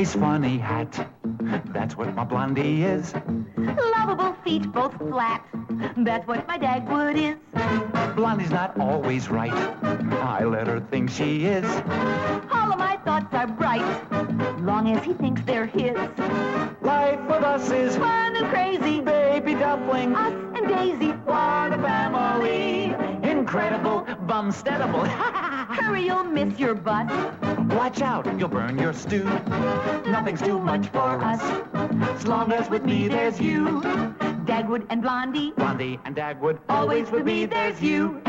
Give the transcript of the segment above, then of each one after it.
Always funny hat. That's what my Blondie is. Lovable feet, both flat. That's what my Dagwood is. Blondie's not always right. I let her think she is. All of my thoughts are bright, long as he thinks they're his. Life with us is Fun and crazy. baby dumpling. Us and Daisy. What a family. Incredible, bumsteadable. Hurry, you'll miss your bus. Watch out, you'll burn your stew. Nothing's too much for us. As long as with me there's you. Dagwood and Blondie. Blondie and Dagwood. Always with me there's you.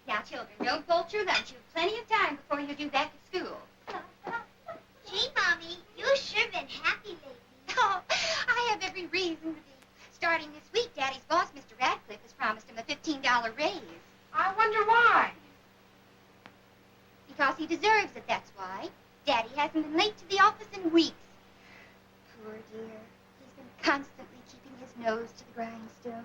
Now, children, don't bolt your lunch. You've plenty of time before you do back at school. Gee, Mommy, you sure been happy lately. Oh, I have every reason to be. Starting this week, Daddy's boss, Mr. Radcliffe, has promised him a $15 raise. I wonder why. Because he deserves it, that's why. Daddy hasn't been late to the office in weeks. Poor dear. He's been constantly keeping his nose to the grindstone.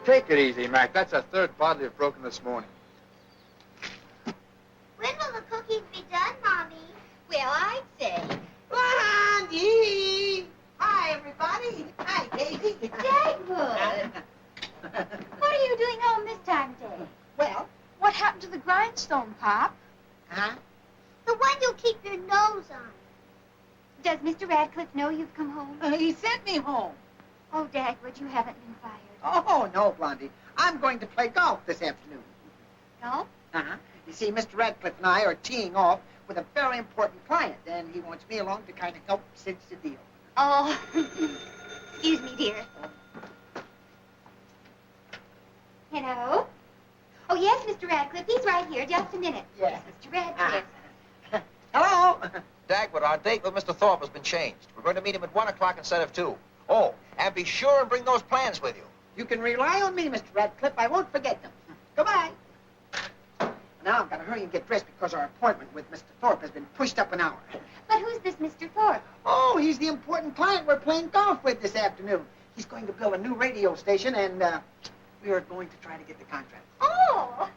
Take it easy, Mac. That's a third bottle you've broken this morning. When will the cookies be done, Mommy? Well, I'd say. Blondie! Hi, everybody. Hi, Daisy. Dagwood! What are you doing home this time of day? Well, what happened to the grindstone, Pop? Huh? The one you'll keep your nose on. Does Mr. Radcliffe know you've come home? He sent me home. Oh, Dagwood, you haven't been fired. Oh, no, Blondie. I'm going to play golf this afternoon. No? Uh-huh. You see, Mr. Radcliffe and I are teeing off with a very important client, and he wants me along to kind of help cinch the deal. Oh, excuse me, dear. Hello? Oh, yes, Mr. Radcliffe. He's right here. Just a minute. Yes. Mr. Radcliffe. Hello? Dagwood, our date with Mr. Thorpe has been changed. We're going to meet him at 1 o'clock instead of 2. Oh, and be sure and bring those plans with you. You can rely on me, Mr. Radcliffe. I won't forget them. Goodbye. Now I've got to hurry and get dressed because our appointment with Mr. Thorpe has been pushed up an hour. But who's this Mr. Thorpe? Oh, he's the important client we're playing golf with this afternoon. He's going to build a new radio station, and we are going to try to get the contract. Oh!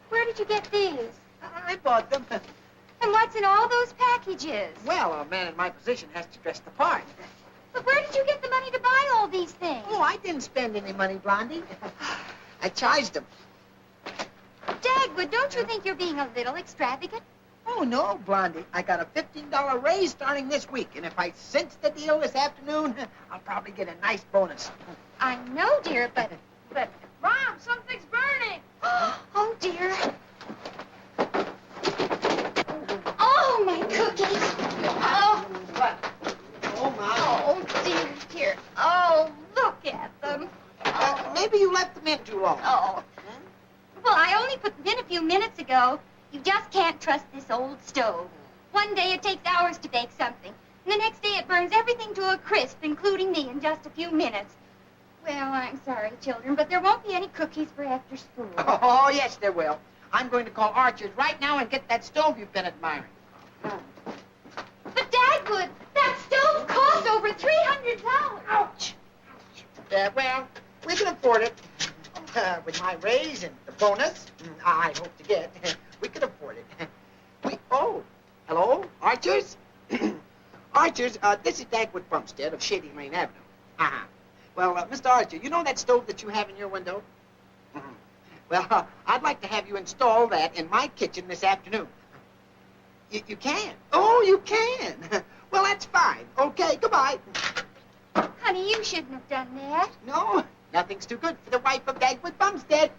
Where did you get these? I bought them. And what's in all those packages? Well, a man in my position has to dress the part. But where did you get the money to buy all these things? Oh, I didn't spend any money, Blondie. I charged them. Dagwood, don't you think you're being a little extravagant? Oh, no, Blondie. I got a $15 raise starting this week, and if I cinch the deal this afternoon, I'll probably get a nice bonus. I know, dear, but... Mom, something's burning. Oh, dear. Oh, my cookies. Oh. What? Oh, my. Oh, dear. Oh, look at them. Maybe you left them in too long. Oh. Well, I only put them in a few minutes ago. You just can't trust this old stove. One day it takes hours to bake something, and the next day it burns everything to a crisp, including me, in just a few minutes. Well, I'm sorry, children, but there won't be any cookies for after school. Oh, yes, there will. I'm going to call Archer's right now and get that stove you've been admiring. But, Dagwood, that stove cost over $300. Ouch! Well, we can afford it. With my raise and the bonus. I hope to get. We could afford it. Hello, Archers? Archers, this is Dagwood Bumstead of Shady Lane Avenue. Uh-huh. Well, Mr. Archer, you know that stove that you have in your window? Mm-hmm. Well, I'd like to have you install that in my kitchen this afternoon. You can? Oh, you can. Well, that's fine. Okay, goodbye. Honey, you shouldn't have done that. No, nothing's too good for the wife of Dagwood Bumstead.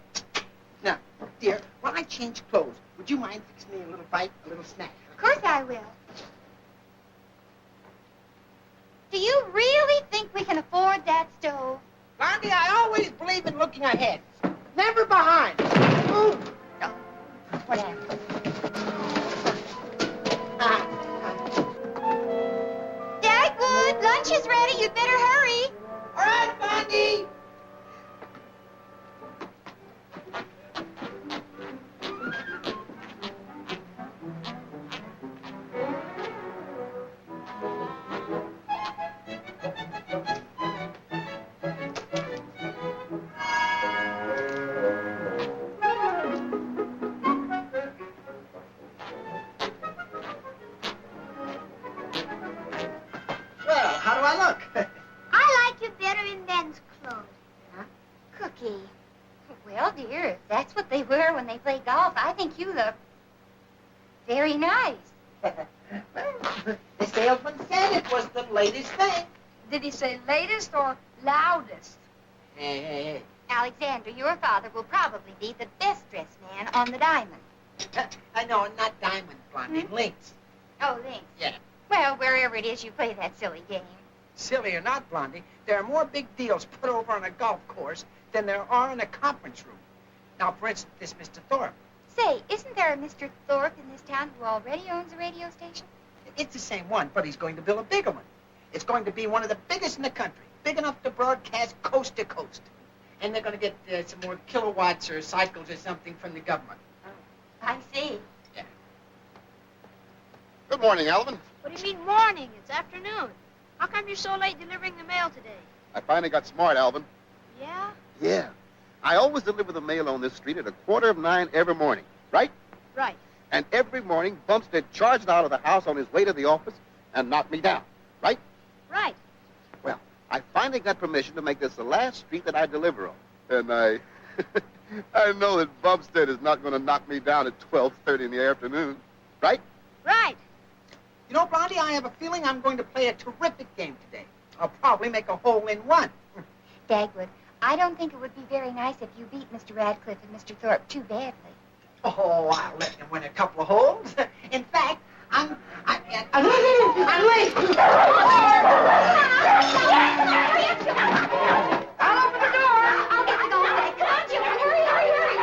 Now, dear, while I change clothes, would you mind fixing me a little bite, a little snack? Of course I will. Do you really think we can afford that stove? Blondie, I always believe in looking ahead. Never behind. Ooh. Oh, what happened? Dagwood, lunch is ready. You'd better hurry. All right, Blondie. Well, how do I look? I like you better in men's clothes. Cookie. Well, dear, if that's what they wear when they play golf, I think you look very nice. Well, the salesman said it was the latest thing. Did he say latest or loudest? Hey. Alexander, your father will probably be the best dressed man on the diamond. I know, not diamond, Blondie, links. Oh, thanks. Yeah. Well, wherever it is you play that silly game. Silly or not, Blondie, there are more big deals put over on a golf course than there are in a conference room. Now, for instance, this Mr. Thorpe. Say, isn't there a Mr. Thorpe in this town who already owns a radio station? It's the same one, but he's going to build a bigger one. It's going to be one of the biggest in the country, big enough to broadcast coast to coast. And they're going to get some more kilowatts or cycles or something from the government. I see. Yeah. Good morning, Alvin. What do you mean morning? It's afternoon. How come you're so late delivering the mail today? I finally got smart, Alvin. Yeah? Yeah. I always deliver the mail on this street at 8:45 every morning, right? Right. And every morning, Bumstead charged out of the house on his way to the office and knocked me down, right? Right. Well, I finally got permission to make this the last street that I deliver on. And I know that Bumstead is not going to knock me down at 12:30 in the afternoon, right? Right. You know, Blondie, I have a feeling I'm going to play a terrific game today. I'll probably make a hole-in-one. Dagwood, I don't think it would be very nice if you beat Mr. Radcliffe and Mr. Thorpe too badly. Oh, I'll let him win a couple of holes. In fact, I'm late. I'll open the door. I'll get the golf bag. Come on, children. Hurry, hurry, hurry.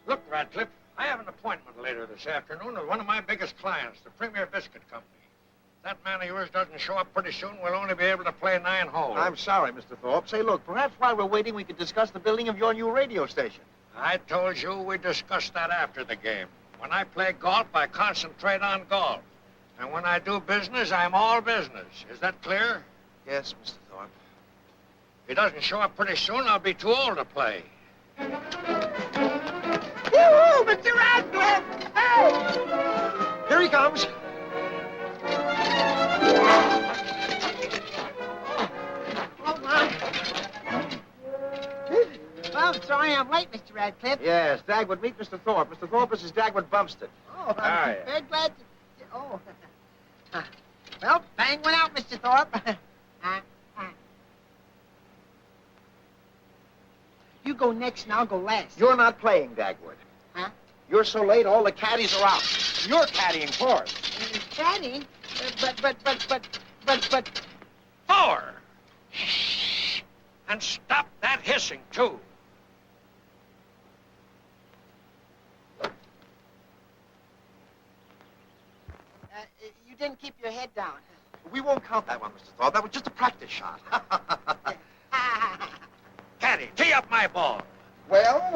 Look, Radcliffe, I have an appointment later this afternoon with one of my biggest clients, the Premier Biscuit Company. If that man of yours doesn't show up pretty soon, we'll only be able to play 9 holes. I'm sorry, Mr. Thorpe. Say, look, perhaps while we're waiting, we could discuss the building of your new radio station. I told you we'd discuss that after the game. When I play golf, I concentrate on golf. And when I do business, I'm all business. Is that clear? Yes, Mr. Thorpe. If he doesn't show up pretty soon, I'll be too old to play. Woo-hoo, Mr. Radcliffe! Hey! Here he comes. Oh, my. Well, I'm sorry I'm late, Mr. Radcliffe. Yes, Dagwood, meet Mr. Thorpe. Mr. Thorpe, this is Dagwood Bumstead. Oh, I'm Hi. very glad to... Oh. Well, bang went out, Mr. Thorpe. You go next and I'll go last. You're not playing, Dagwood. You're so late, all the caddies are out. You're caddying for us. Caddy? But... 4. And stop that hissing, too. You didn't keep your head down. We won't count that one, Mr. Thorpe. That was just a practice shot. Caddy, tee up my ball. Well...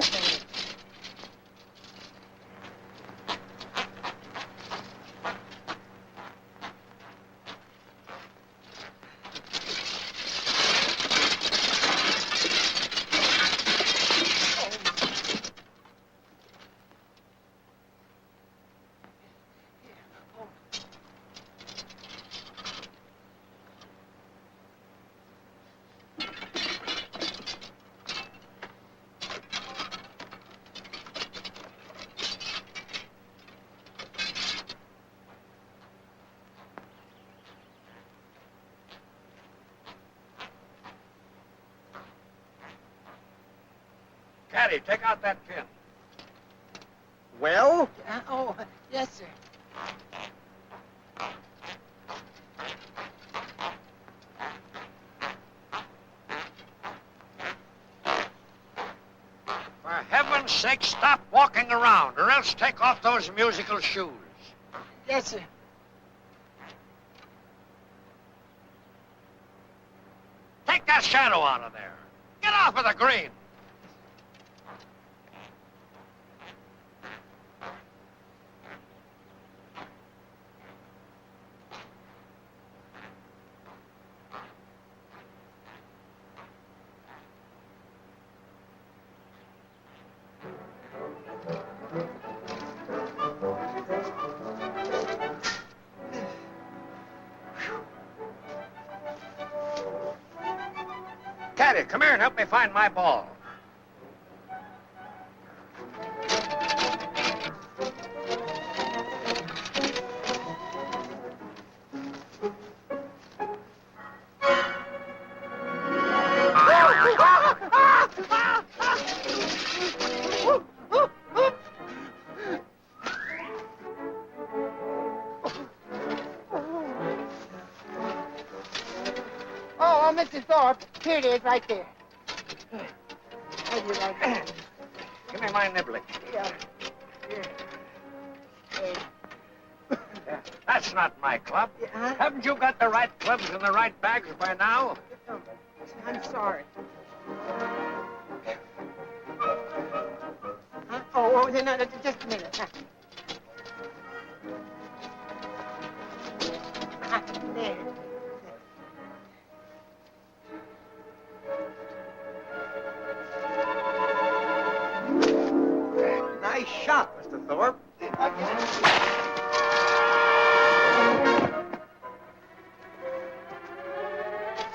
Caddy, take out that pin. Well? Yes, sir. For heaven's sake, stop walking around, or else take off those musical shoes. Yes, sir. Take that shadow out of there. Get off of the green. Caddy, come here and help me find my ball. Oh, Mr. Thorpe, here it is, right there. How do you like that? Give me my niblick. Yeah. That's not my club. Huh? Haven't you got the right clubs in the right bags by now? I'm sorry. Huh? Oh, no, just a minute. There. Nice shot, Mr. Thorpe.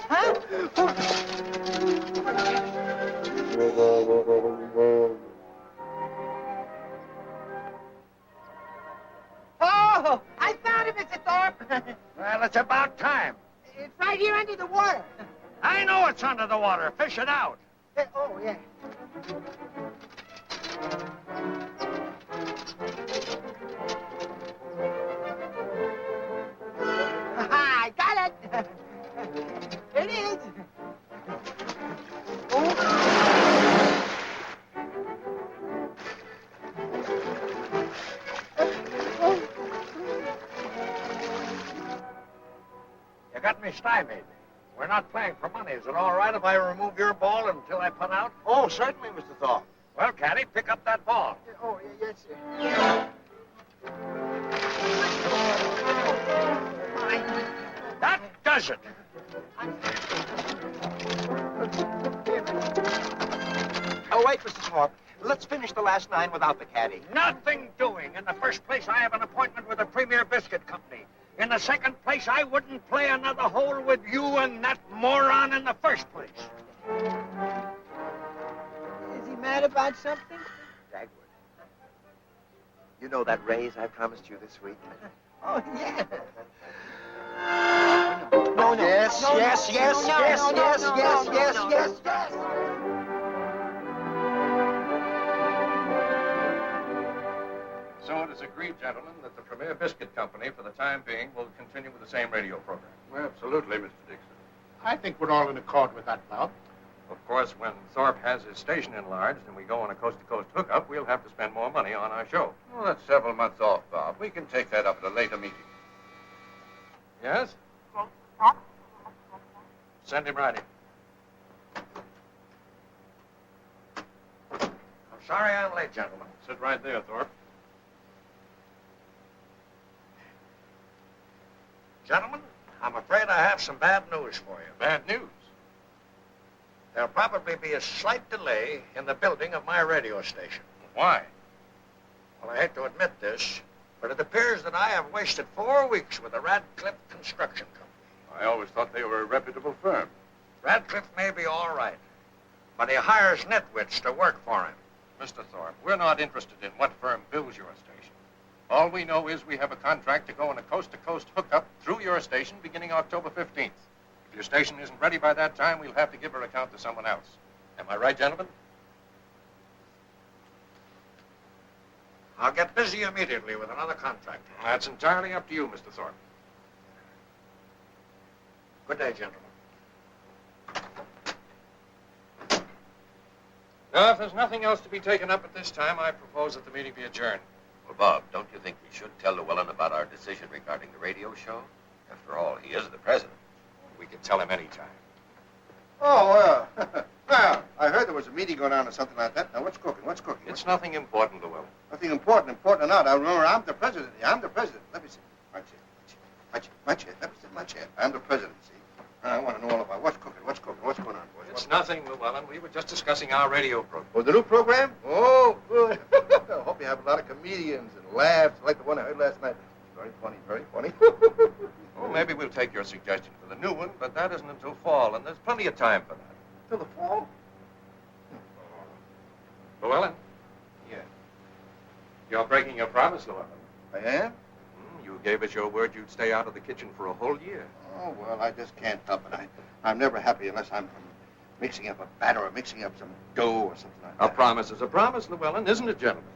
Huh? Oh, I found it, Mr. Thorpe. Well, it's about time. It's right here under the water. I know it's under the water. Fish it out. Oh, yeah. I got it. It is. You got me stymied. We're not playing for money. Is it all right if I remove your ball until I put out? Oh, certainly, Mr. Thorpe. Well, Caddy, pick up that ball. Oh, yes, sir. That does it. Oh, wait, Mr. Thorpe. Let's finish the last 9 without the caddy. Nothing doing. In the first place, I have an appointment with the Premier Biscuit Company. In the second place, I wouldn't play another hole with you and that moron in the first place. Is he mad about something? Dagwood, you know that raise I promised you this week? Oh, yeah. No. Yes. agreed, gentlemen, that the Premier Biscuit Company, for the time being, will continue with the same radio program. Absolutely, Mr. Dixon. I think we're all in accord with that, Bob. Of course, when Thorpe has his station enlarged and we go on a coast-to-coast hookup, we'll have to spend more money on our show. Well, that's several months off, Bob. We can take that up at a later meeting. Yes? Send him right in. I'm sorry I'm late, gentlemen. Sit right there, Thorpe. Gentlemen, I'm afraid I have some bad news for you. Bad news. There'll probably be a slight delay in the building of my radio station. Why? Well, I hate to admit this, but it appears that I have wasted 4 weeks with the Radcliffe Construction Company. I always thought they were a reputable firm. Radcliffe may be all right, but he hires nitwits to work for him. Mr. Thorpe, we're not interested in what firm builds your station. All we know is we have a contract to go on a coast-to-coast hookup through your station beginning October 15th. If your station isn't ready by that time, we'll have to give our account to someone else. Am I right, gentlemen? I'll get busy immediately with another contract. That's entirely up to you, Mr. Thorpe. Good day, gentlemen. Now, if there's nothing else to be taken up at this time, I propose that the meeting be adjourned. Well, Bob, don't you think we should tell Llewellyn about our decision regarding the radio show? After all, he is the president. We can tell him any time. Oh, well, I heard there was a meeting going on or something like that. Now, what's cooking? What's cooking? It's nothing important, Llewellyn. Nothing important or not. I remember I'm the president. I'm the president. Let me see. My chair. Let me sit in my chair. I'm the president, see? I want to know all about what's cooking. What's going on, boys? It's nothing, Llewellyn. We were just discussing our radio program. Oh, the new program? Oh, good. I hope you have a lot of comedians and laughs like the one I heard last night. Very funny, very funny. Well, maybe we'll take your suggestion for the new one, but that isn't until fall, and there's plenty of time for that. Till the fall? Llewellyn? Yeah. You're breaking your promise, Llewellyn. I am? You gave us your word you'd stay out of the kitchen for a whole year. Oh, well, I just can't help it. I'm never happy unless I'm mixing up a batter or mixing up some dough or something like that. A promise is a promise, Llewellyn, isn't it, gentlemen?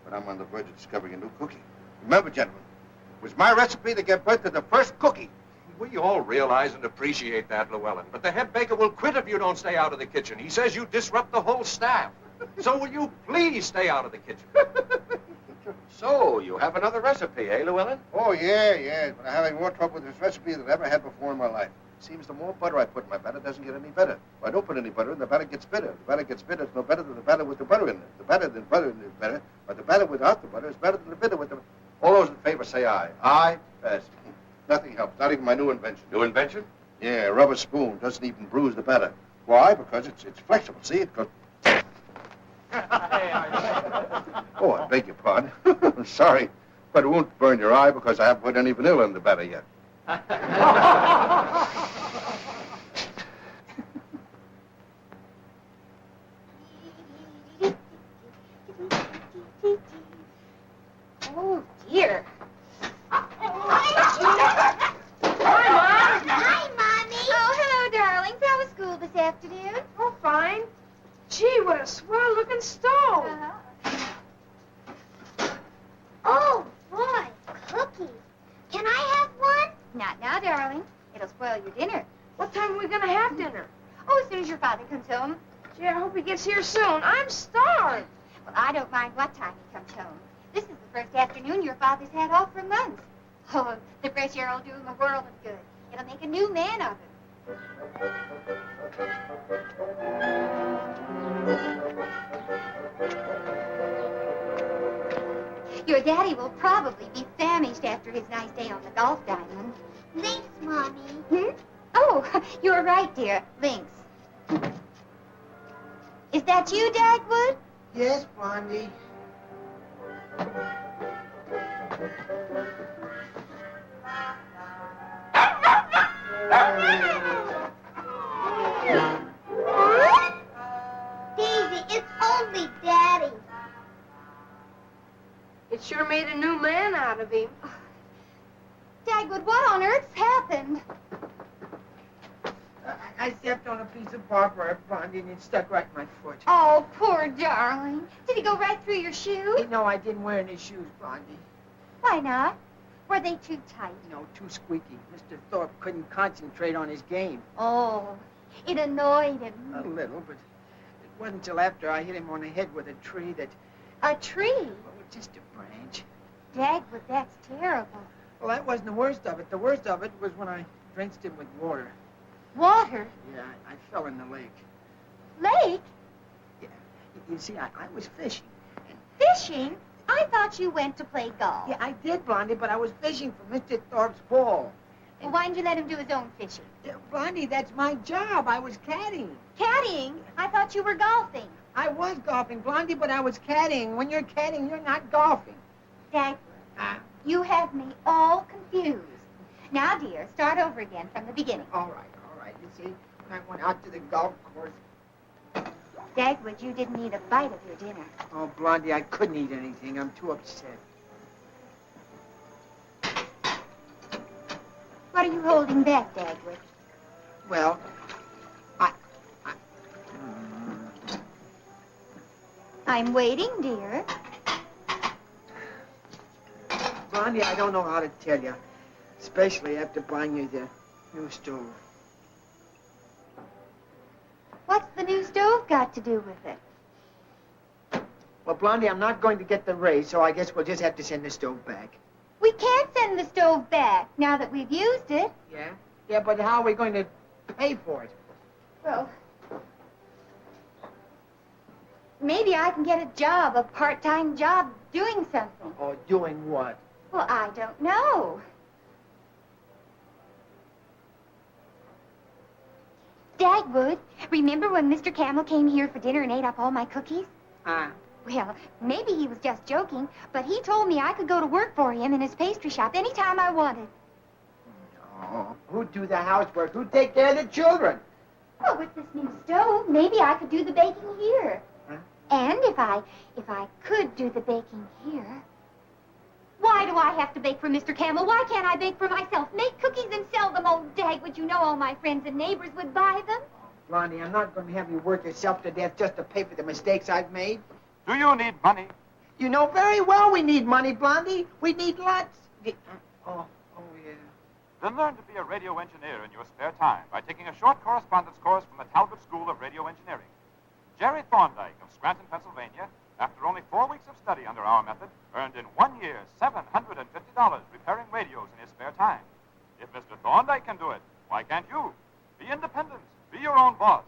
But I'm on the verge of discovering a new cookie. Remember, gentlemen, it was my recipe to give birth to the first cookie. We all realize and appreciate that, Llewellyn, but the head baker will quit if you don't stay out of the kitchen. He says you disrupt the whole staff. So will you please stay out of the kitchen? So, you have another recipe, eh, Llewellyn? Oh, yeah, but I'm having more trouble with this recipe than I've ever had before in my life. It seems the more butter I put in my batter, it doesn't get any better. If I don't put any butter in, the batter gets bitter. If the batter gets bitter, it's no better than the batter with the butter in it. The batter than butter is better, but the batter without the butter is better than the bitter with the... All those in favor say aye. Aye, pass. Nothing helps, not even my new invention. New invention? Yeah, a rubber spoon doesn't even bruise the batter. Why? Because it's flexible, see? It goes... Oh, I beg your pardon. I'm sorry, but it won't burn your eye because I haven't put any vanilla in the batter yet. Oh, dear. Hi, Mommy. Oh, hello, darlings. How was school this afternoon? Oh, fine. Gee, what a swell-looking stove. Oh, boy, cookies. Can I have one? Not now, darling. It'll spoil your dinner. What time are we going to have dinner? Oh, as soon as your father comes home. Gee, I hope he gets here soon. I'm starved. Well, I don't mind what time he comes home. This is the first afternoon your father's had off for months. Oh, the fresh air will do him a world of good. It'll make a new man of him. Your daddy will probably be famished after his nice day on the golf diamond. Thanks, Mommy. Hmm? Oh, you're right, dear. Lynx. Is that you, Dagwood? Yes, Blondie. Daisy, it's only Daddy. It sure made a new man out of him. Dagwood, what on earth's happened? I stepped on a piece of barbed wire, Blondie, and it stuck right in my foot. Oh, poor darling. Did he go right through your shoe? You know, I didn't wear any shoes, Blondie. Why not? Were they too tight? No, too squeaky. Mr. Thorpe couldn't concentrate on his game. Oh, it annoyed him. A little, but it wasn't until after I hit him on the head with a tree that... A tree? Well, just a branch. Dagwood, that's terrible. Well, that wasn't the worst of it. The worst of it was when I drenched him with water. Water? Yeah, I fell in the lake. Lake? Yeah. You see, I was fishing. Fishing? I thought you went to play golf. Yeah, I did, Blondie, but I was fishing for Mr. Thorpe's ball. Well, why didn't you let him do his own fishing? Yeah, Blondie, that's my job. I was caddying. Caddying? I thought you were golfing. I was golfing, Blondie, but I was caddying. When you're caddying, you're not golfing. Dagwood, you have me all confused. Now, dear, start over again from the beginning. All right. You see, when I went out to the golf course... Dagwood, you didn't eat a bite of your dinner. Oh, Blondie, I couldn't eat anything. I'm too upset. What are you holding back, Dagwood? Well, I'm waiting, dear. Blondie, I don't know how to tell you, especially after buying you the new stove. What's the new stove got to do with it? Well, Blondie, I'm not going to get the raise, so I guess we'll just have to send the stove back. We can't send the stove back now that we've used it. Yeah? Yeah, but how are we going to pay for it? Well, maybe I can get a job, a part-time job, doing something. Oh, doing what? Well, I don't know. Dagwood, remember when Mr. Camel came here for dinner and ate up all my cookies? Well, maybe he was just joking, but he told me I could go to work for him in his pastry shop anytime I wanted. No. Who'd do the housework? Who'd take care of the children? Well, with this new stove, maybe I could do the baking here. Huh? And if I could do the baking here... Why do I have to bake for Mr. Camel? Why can't I bake for myself? Make cookies and sell them, old Dagwood. You know all my friends and neighbors would buy them. Blondie, I'm not going to have you work yourself to death just to pay for the mistakes I've made. Do you need money? You know very well we need money, Blondie. We need lots. Oh, yeah. Then learn to be a radio engineer in your spare time by taking a short correspondence course from the Talbot School of Radio Engineering. Jerry Thorndike of Scranton, Pennsylvania, after only 4 weeks of study under our method, earned in 1 year $750 repairing radios in his spare time. If Mr. Thorndike can do it, why can't you? Be independent. Be your own boss.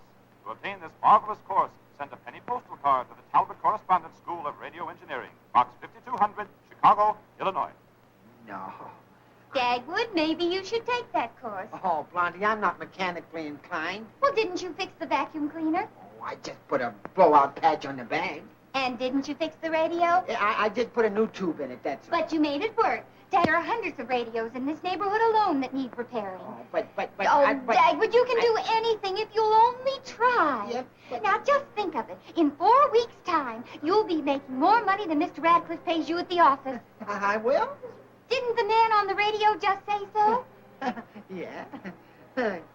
To obtain this marvelous course, send a penny postal card to the Talbot Correspondence School of Radio Engineering, Box 5200, Chicago, Illinois. No. Dagwood, maybe you should take that course. Oh, Blondie, I'm not mechanically inclined. Well, didn't you fix the vacuum cleaner? Oh, I just put a blowout patch on the bag. And didn't you fix the radio? I just put a new tube in it, that's all. But you made it work. There are hundreds of radios in this neighborhood alone that need repairing. Oh, but... Dagwood, you can do anything if you'll only try. Yep. Now, just think of it. In 4 weeks' time, you'll be making more money than Mr. Radcliffe pays you at the office. I will? Didn't the man on the radio just say so? Yeah.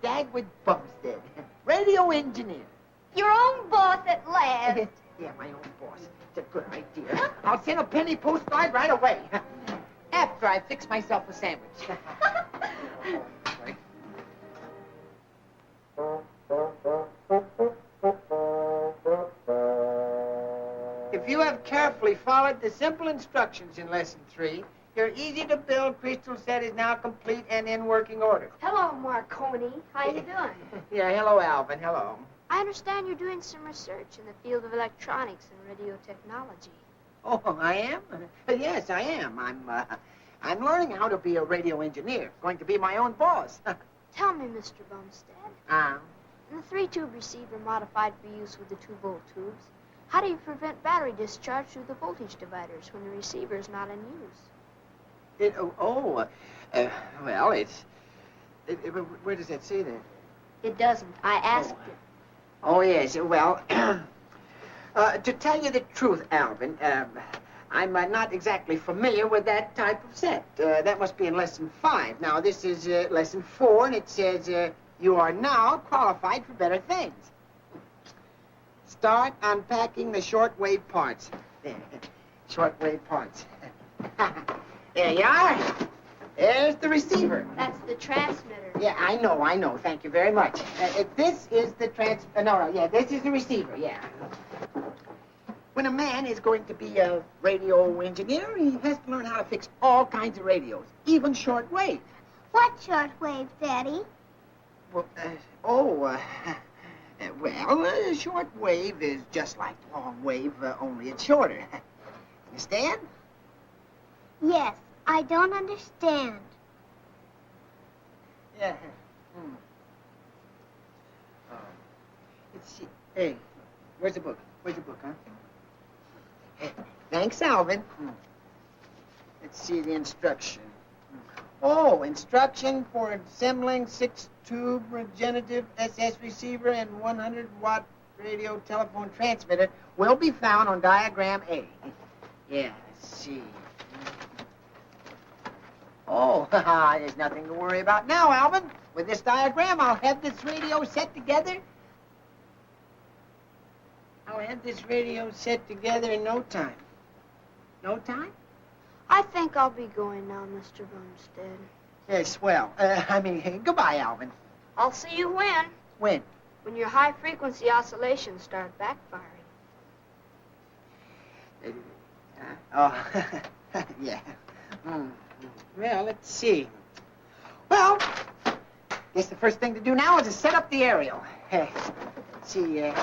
Dagwood Bumstead, radio engineer. Your own boss at last. Yeah, my own boss. It's a good idea. I'll send a penny postcard right away. After I fix myself a sandwich. If you have carefully followed the simple instructions in Lesson 3, your easy-to-build crystal set is now complete and in working order. Hello, Marconi. How you doing? Yeah, hello, Alvin. Hello. I understand you're doing some research in the field of electronics and radio technology. Oh, I am? Yes, I am. I'm learning how to be a radio engineer. Going to be my own boss. Tell me, Mr. Bumstead. In the 3-tube receiver modified for use with the 2-volt tubes, how do you prevent battery discharge through the voltage dividers when the receiver is not in use? Well, it's... where does that say that? It doesn't. I asked it. Oh, yes. Well, to tell you the truth, Alvin, I'm not exactly familiar with that type of set. That must be in Lesson 5. Now, this is Lesson 4, and it says You are now qualified for better things. Start unpacking the shortwave parts. There, shortwave parts. There you are. There's the receiver. That's the transmitter. Yeah, I know. Thank you very much. This is the this is the receiver, yeah. When a man is going to be a radio engineer, he has to learn how to fix all kinds of radios, even shortwave. What shortwave, Daddy? Well, shortwave is just like long wave, only it's shorter. Understand? Yes, I don't understand. Yeah. Let's see. Hey, where's the book? Huh? Hey, thanks, Alvin. Let's see the instruction. Oh, instruction for assembling 6-tube regenerative SS receiver and 100-watt radio telephone transmitter will be found on diagram A. Yeah, let's see. Oh, there's nothing to worry about now, Alvin. With this diagram, I'll have this radio set together. In no time. No time? I think I'll be going now, Mr. Bumstead. Yes, well, goodbye, Alvin. I'll see you when? When? When your high-frequency oscillations start backfiring. Yeah. Well, let's see. Well, guess the first thing to do now is to set up the aerial. Let's see, the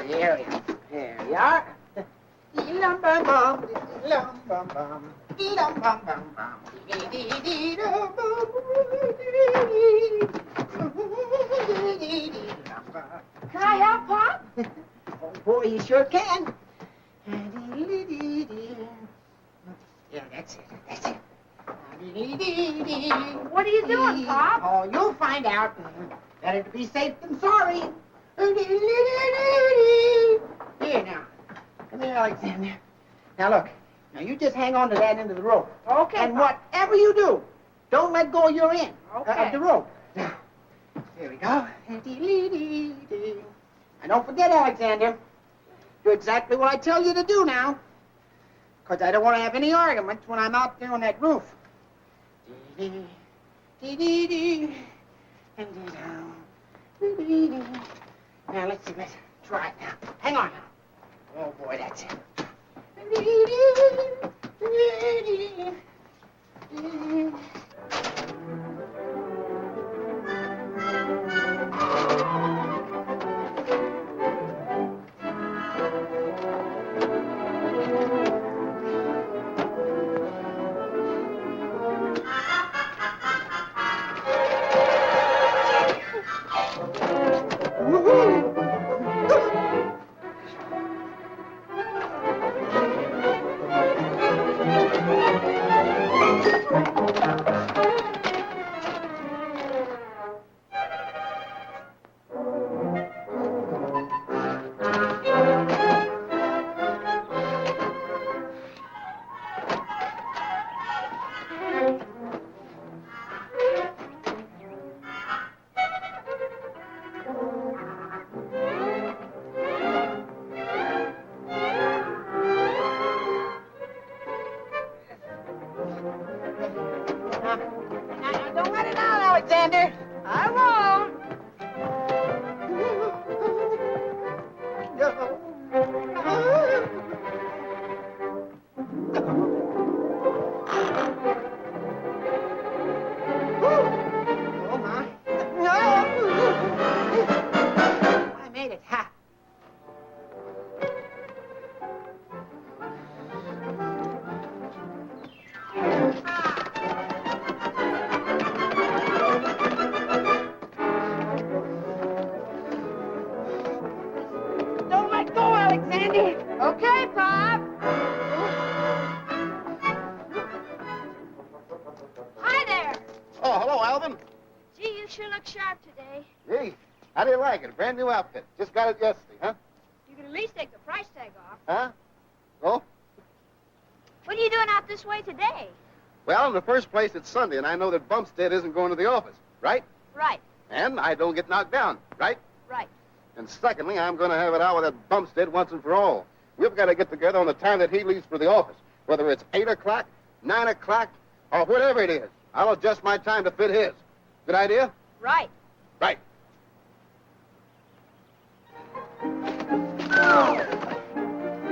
aerial. There you are. Dee-dum-bum-bum, dee-dum-bum-bum, dee-dum-bum-bum-bum, dee-dee-dee-dee-dum-bum, dee-dee-dee-dee-dum-bum. Can I help, Pop? Oh, boy, you sure can. Yeah, that's it. What are you doing, Pop? Oh, you'll find out. Better to be safe than sorry. Here, now. Come here, Alexander. Now, look. Now, you just hang on to that end of the rope. Okay, And Pop. whatever you do, don't let go of your end Okay. of the rope. Now, here we go. And don't forget, Alexander, do exactly what I tell you to do now. Because I don't want to have any arguments when I'm out there on that roof. Now, let's see. Let's try it now. Hang on now. Oh, boy, that's it. Don't let it out, Alexander. I won't. Oh, my. No! I made it. Ha! Don't let go, Alexander. Okay, Pop. Hi there. Oh, hello, Alvin. Gee, you sure look sharp today. Gee, how do you like it? A brand new outfit. Just got it yesterday, huh? You can at least take the price tag off. Huh? Oh? What are you doing out this way today? Well, in the first place, it's Sunday, and I know that Bumstead isn't going to the office, right? Right. And I don't get knocked down, right? Right. And secondly, I'm going to have it out with that Bumstead once and for all. We've got to get together on the time that he leaves for the office, whether it's 8 o'clock, 9 o'clock, or whatever it is. I'll adjust my time to fit his. Good idea? Right. Right.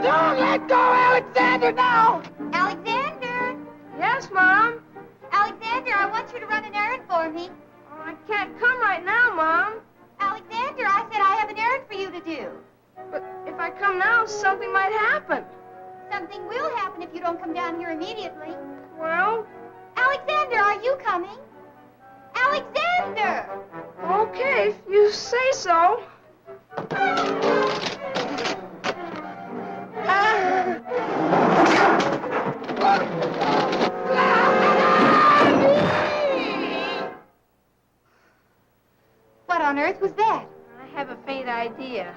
Don't let go, Alexander, now! Alexander! Yes, Mom? Alexander, I want you to run an errand for me. Oh, I can't come right now, Mom. Alexander, I said I have an errand for you to do. But if I come now, something might happen. Something will happen if you don't come down here immediately. Well? Alexander, are you coming? Alexander! Okay, if you say so. What on earth was that? I have a faint idea.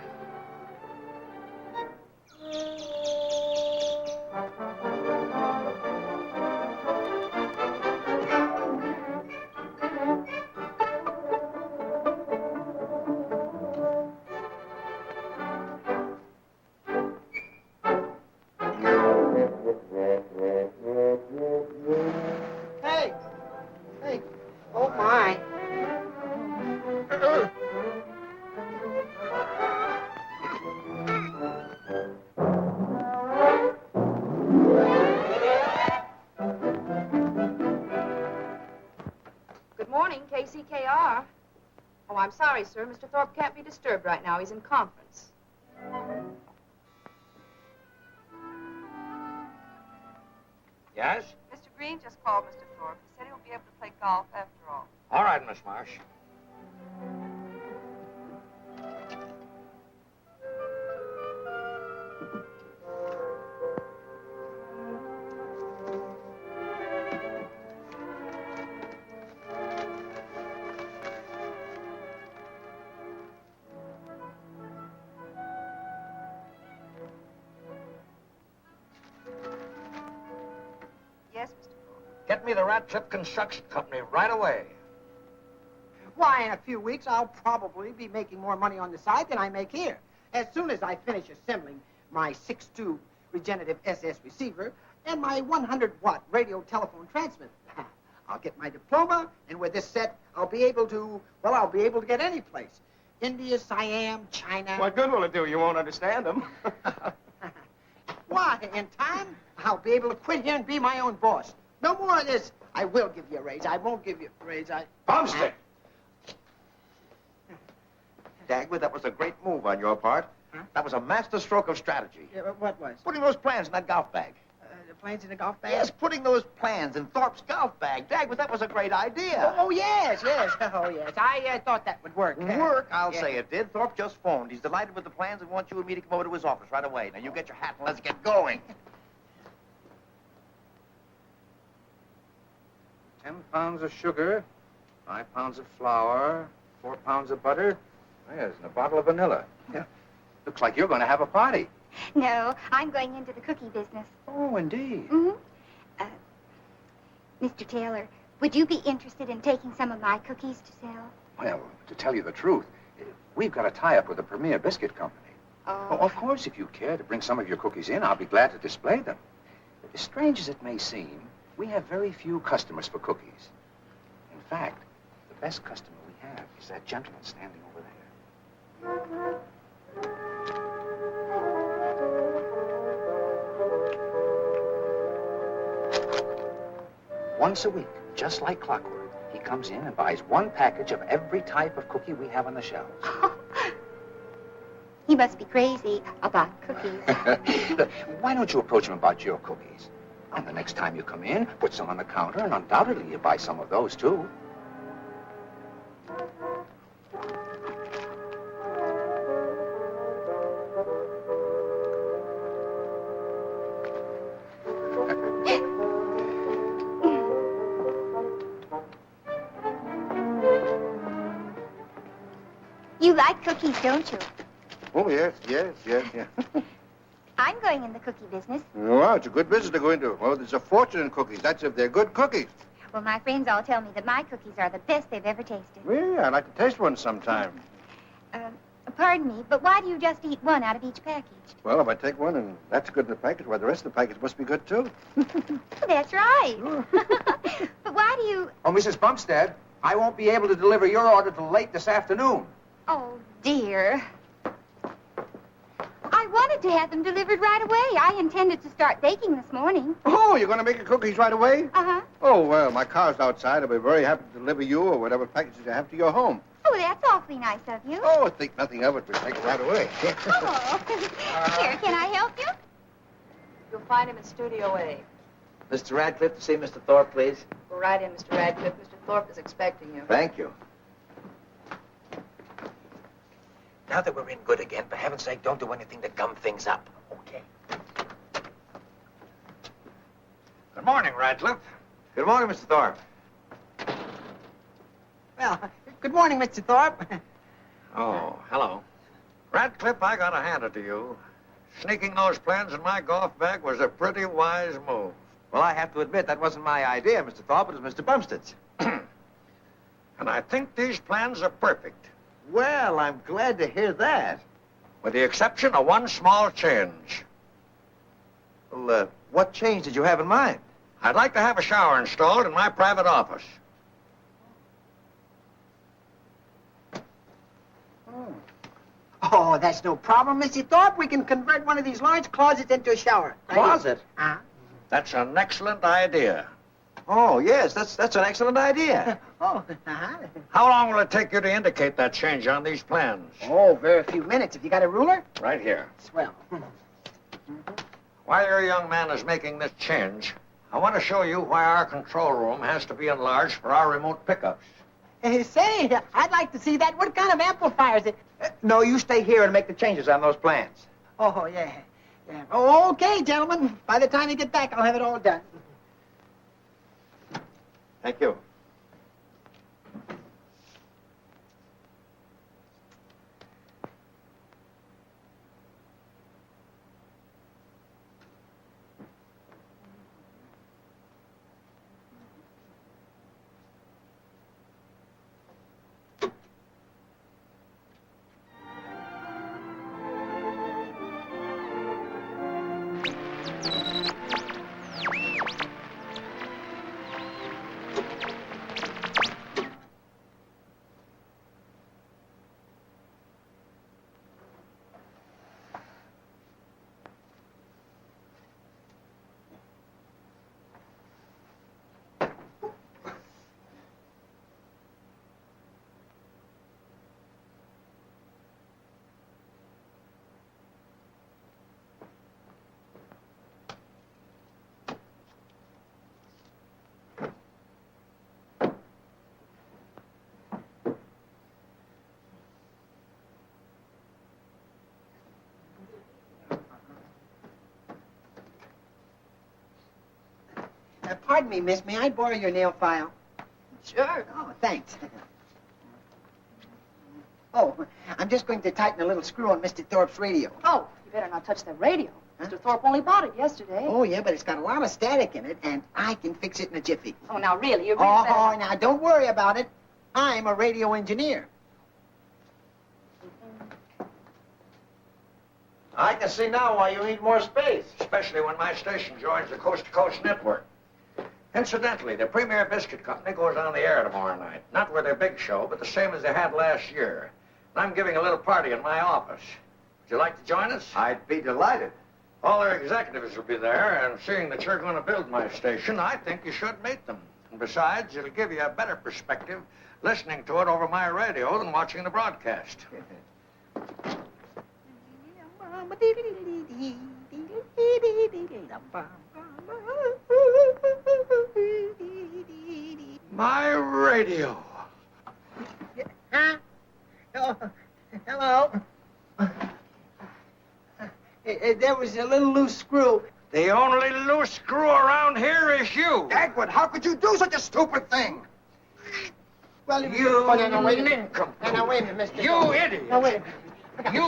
Hey! Hey! Oh, my. Good morning, KCKR. Oh, I'm sorry, sir. Mr. Thorpe can't be disturbed right now. He's in conference. Yes? Mr. Green just called Mr. Thorpe. He said he'll be able to play golf after all. All right, Miss Marsh. Yes, Mr. Thorpe. Get me the Ratcliffe Construction Company right away. Why, in a few weeks, I'll probably be making more money on the side than I make here. As soon as I finish assembling my 6-tube regenerative SS receiver and my 100-watt radio telephone transmitter, I'll get my diploma, and with this set, I'll be able to get any place. India, Siam, China. What good will it do? You won't understand them. Why, in time, I'll be able to quit here and be my own boss. No more of this. I will give you a raise. I won't give you a raise. Bumstead! Dagwood, that was a great move on your part. Huh? That was a master stroke of strategy. Yeah, what was? Putting those plans in that golf bag. The planes in the golf bag? Yes, putting those plans in Thorpe's golf bag. Dagwood, that was a great idea. Oh, yes, yes. Oh, yes. I thought that would work. Work? I'll Yeah. say it did. Thorpe just phoned. He's delighted with the plans and wants you and me to come over to his office right away. Now, you get your hat and let's get going. 10 pounds of sugar, 5 pounds of flour, 4 pounds of butter. Yes, and a bottle of vanilla. Yeah. Looks like you're going to have a party. No, I'm going into the cookie business. Oh, indeed. Mm-hmm. Mr. Taylor, would you be interested in taking some of my cookies to sell? Well, to tell you the truth, we've got a tie-up with the Premier Biscuit Company. Oh. Of course, if you care to bring some of your cookies in, I'll be glad to display them. As strange as it may seem, we have very few customers for cookies. In fact, the best customer we have is that gentleman standing over there. Once a week, just like clockwork, he comes in and buys one package of every type of cookie we have on the shelves. He must be crazy about cookies. Look, why don't you approach him about your cookies? And the next time you come in, put some on the counter, and undoubtedly you'll buy some of those, too. You like cookies, don't you? Oh, yes. I'm going in the cookie business. Wow, it's a good business to go into. Oh, there's a fortune in cookies. That's if they're good cookies. Well, my friends all tell me that my cookies are the best they've ever tasted. Really? I'd like to taste one sometime. Pardon me, but why do you just eat one out of each package? Well, if I take one and that's good in the package, why, the rest of the package must be good, too. That's right. But why do you... Oh, Mrs. Bumstead, I won't be able to deliver your order till late this afternoon. Oh, dear. I wanted to have them delivered right away. I intended to start baking this morning. Oh, you're going to make your cookies right away? Uh-huh. Oh, well, my car's outside. I'll be very happy to deliver you or whatever packages you have to your home. Oh, that's awfully nice of you. Oh, think nothing of it. We'll take it right away. Oh. Here, can I help you? You'll find him in Studio A. Mr. Radcliffe, to see Mr. Thorpe, please. Go right in, Mr. Radcliffe. Mr. Thorpe is expecting you. Thank you. Now that we're in good again, for heaven's sake, don't do anything to gum things up. Okay. Good morning, Radcliffe. Good morning, Mr. Thorpe. Well, good morning, Mr. Thorpe. Oh, hello. Radcliffe, I gotta hand it to you. Sneaking those plans in my golf bag was a pretty wise move. Well, I have to admit, that wasn't my idea, Mr. Thorpe. It was Mr. Bumstead's. And I think these plans are perfect. Well, I'm glad to hear that. With the exception of one small change. Well, what change did you have in mind? I'd like to have a shower installed in my private office. Oh, that's no problem, Mr. Thorpe. We can convert one of these large closets into a shower. Closet? That's an excellent idea. Oh, yes, that's an excellent idea. Oh, How long will it take you to indicate that change on these plans? Oh, very few minutes. Have you got a ruler? Right here. Swell. While your young man is making this change, I want to show you why our control room has to be enlarged for our remote pickups. Say, I'd like to see that. What kind of amplifier is it? No, you stay here and make the changes on those plans. Oh, yeah. Oh, okay, gentlemen. By the time you get back, I'll have it all done. Thank you. Pardon me, miss. May I borrow your nail file? Sure. Oh, thanks. Oh, I'm just going to tighten a little screw on Mr. Thorpe's radio. Oh, you better not touch that radio. Huh? Mr. Thorpe only bought it yesterday. Oh, yeah, but it's got a lot of static in it, and I can fix it in a jiffy. Oh, now, really, you're really Oh, now, don't worry about it. I'm a radio engineer. I can see now why you need more space. Especially when my station joins the coast-to-coast network. Incidentally, the Premier Biscuit Company goes on the air tomorrow night. Not with their big show, but the same as they had last year. And I'm giving a little party in my office. Would you like to join us? I'd be delighted. All their executives will be there, and seeing that you're going to build my station, I think you should meet them. And besides, it'll give you a better perspective listening to it over my radio than watching the broadcast. My radio. Huh? Oh, hello. There was a little loose screw. The only loose screw around here is you. Edward, how could you do such a stupid thing? Well, You no, wait a minute. nincompoop. No, wait a minute, mister. You idiot. No, wait a minute. You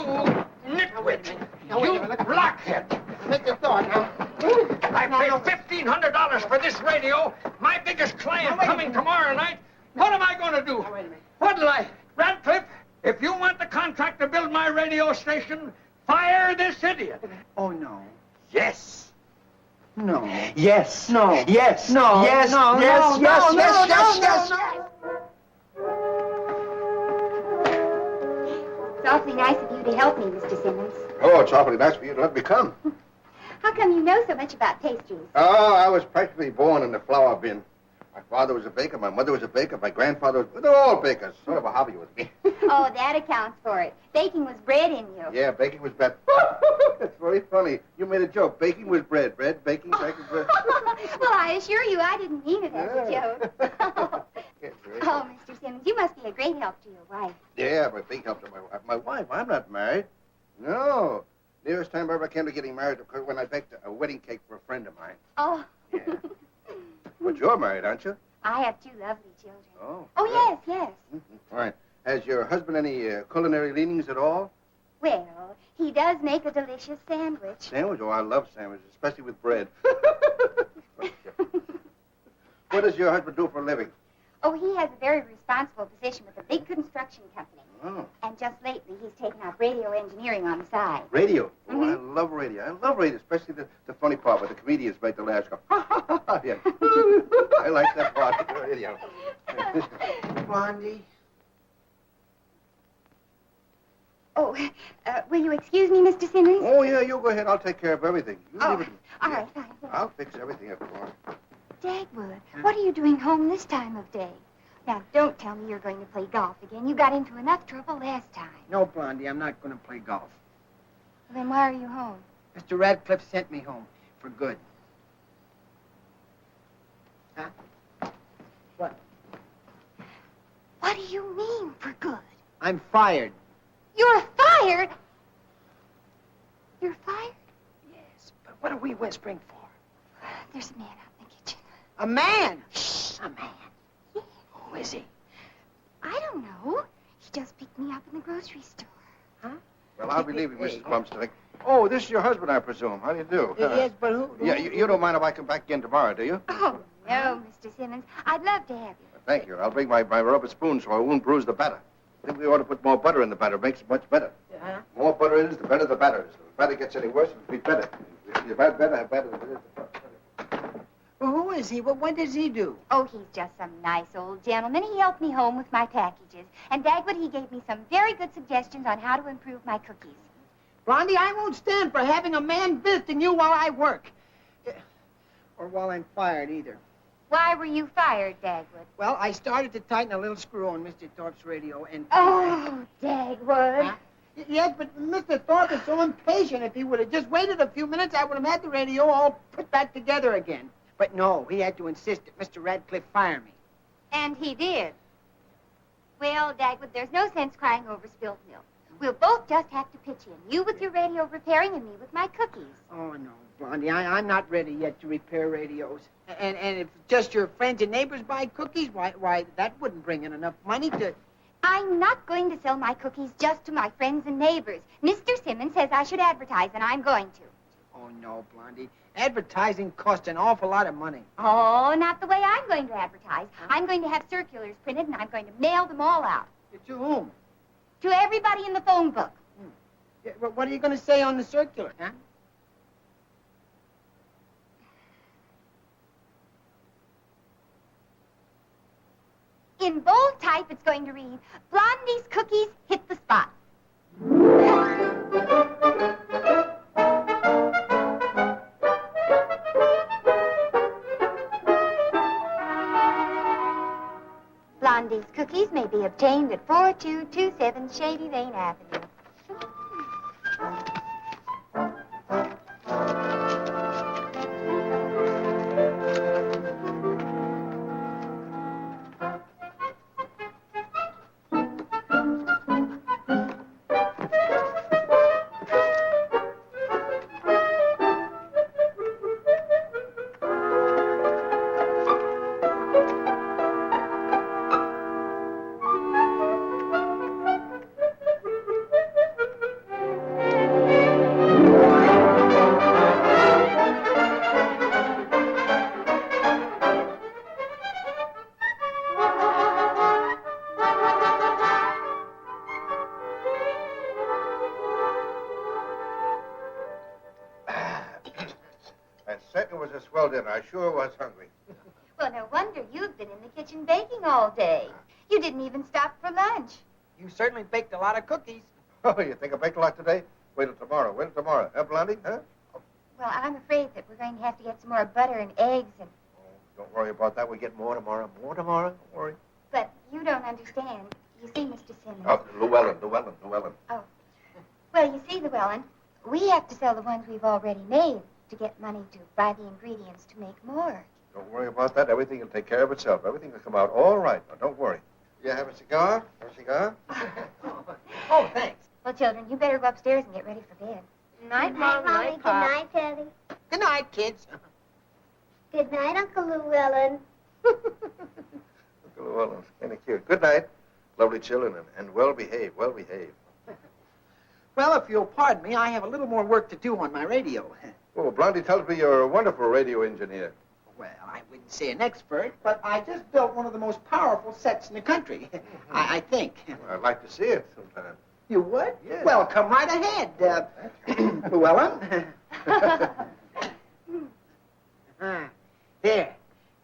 nitwit. Now, wait a You minute. blockhead. Mr. Thorpe, now. I paid $1,500 for this radio. My biggest client coming tomorrow night. What am I going to do? Wait a minute. What'll I... Radcliffe, if you want the contract to build my radio station, fire this idiot. Oh, no. Yes. No. Yes. No. Yes. No. Yes. No. Yes. No. Yes. No. Yes. No. Yes. No. Yes. It's awfully nice of you to help me, Mr. Simmons. Oh, it's awfully nice for you to let me come. How come you know so much about pastries? Oh, I was practically born in the flour bin. My father was a baker, my mother was a baker, my grandfather was... They're all bakers. Sort of a hobby with me. Oh, that accounts for it. Baking was bred in you. Yeah, baking was bread. That's very funny. You made a joke. Baking was bread. Bread, baking, bread. Well, I assure you I didn't mean it as a joke. Yeah, Oh, Mr. Simmons, you must be a great help to your wife. yeah, but big help to my wife. I'm not married. No. Nearest time I ever came to getting married was when I baked a wedding cake for a friend of mine. Oh. Yeah. But you're married, aren't you? I have 2 lovely children. Oh. Oh, yes, yes. All right. Has your husband any culinary leanings at all? Well, he does make a delicious sandwich. Sandwich? Oh, I love sandwiches, especially with bread. What does your husband do for a living? Oh, he has a very responsible position with a big construction company. Oh. And just lately, he's taken up radio engineering on the side. Radio. Oh, I love radio. I love radio, especially the funny part where the comedians make the laughs go, ha, ha, ha, ha. Yeah. I like that part of the radio. Blondie. Oh, will you excuse me, Mr. Simmons? Oh, yeah, you go ahead. I'll take care of everything. You Oh, leave it. all right, fine. I'll fix everything up tomorrow. Dagwood, what are you doing home this time of day? Now, don't tell me you're going to play golf again. You got into enough trouble last time. No, Blondie, I'm not going to play golf. Well, then why are you home? Mr. Radcliffe sent me home for good. Huh? What? What do you mean, for good? I'm fired. You're fired? You're fired? Yes, but what are we whispering for? There's a man out in the kitchen. A man? Shh. A man? Yeah. Who is he? I don't know. He just picked me up in the grocery store. Huh? Well, I'll be leaving, Mrs. Bumstead. Oh, this is your husband, I presume. How do you do? Yes, but who? Yeah, you don't mind if I come back again tomorrow, do you? Oh, no, Mr. Simmons. I'd love to have you. Thank you. I'll bring my rubber spoon so I won't bruise the batter. I think we ought to put more butter in the batter. It makes it much better. Huh? More butter it is, the better the batter is. If the batter gets any worse, it'll be better. If you have better, have better. Well, who is he? What does he do? Oh, he's just some nice old gentleman. He helped me home with my packages. And Dagwood, he gave me some very good suggestions on how to improve my cookies. Blondie, I won't stand for having a man visiting you while I work. Or while I'm fired, either. Why were you fired, Dagwood? Well, I started to tighten a little screw on Mr. Thorpe's radio and... Oh, Dagwood. Huh? Yes, but Mr. Thorpe is so impatient. If he would have just waited a few minutes, I would have had the radio all put back together again. But no, he had to insist that Mr. Radcliffe fire me. And he did. Well, Dagwood, there's no sense crying over spilled milk. We'll both just have to pitch in. You with your radio repairing and me with my cookies. Oh, no, Blondie, I'm not ready yet to repair radios. And if just your friends and neighbors buy cookies, why, that wouldn't bring in enough money to... I'm not going to sell my cookies just to my friends and neighbors. Mr. Simmons says I should advertise, and I'm going to. Oh, no, Blondie. Advertising costs an awful lot of money. Oh, not the way I'm going to advertise. I'm going to have circulars printed, and I'm going to mail them all out. To whom? To everybody in the phone book. Yeah, well, what are you going to say on the circular, huh? In bold type, it's going to read, Blondie's cookies hit the spot. Blondie's cookies may be obtained at 4227 Shady Lane Avenue. swell dinner. I sure was hungry. Well, no wonder you've been in the kitchen baking all day. You didn't even stop for lunch. You certainly baked a lot of cookies. Oh, you think I baked a lot today? Wait till tomorrow. Wait till tomorrow. Huh, Blondie? Huh? Well, I'm afraid that we're going to have to get some more butter and eggs and... Don't worry about that. We'll get more tomorrow. More tomorrow. Don't worry. But you don't understand. You see, Mr. Simmons... Oh, Llewellyn. Oh. Well, you see, Llewellyn, we have to sell the ones we've already made to get money to buy the ingredients to make more. Don't worry about that. Everything will take care of itself. Everything will come out all right. Now, don't worry. You have a cigar? Have a cigar? Oh, thanks. Well, children, you better go upstairs and get ready for bed. Good night, Good night, Mom. Mommy. Good night, Daddy. Good night, kids. Good night, Uncle Llewellyn. Uncle Llewellyn's kind of cute. Good night. Lovely children and well behaved. Well behaved. Well, if you'll pardon me, I have a little more work to do on my radio. Oh, Blondie tells me you're a wonderful radio engineer. Well, I wouldn't say an expert, but I just built one of the most powerful sets in the country. I think. I'd like to see it sometime. You would? Yes. Well, come right ahead, Llewellyn. There.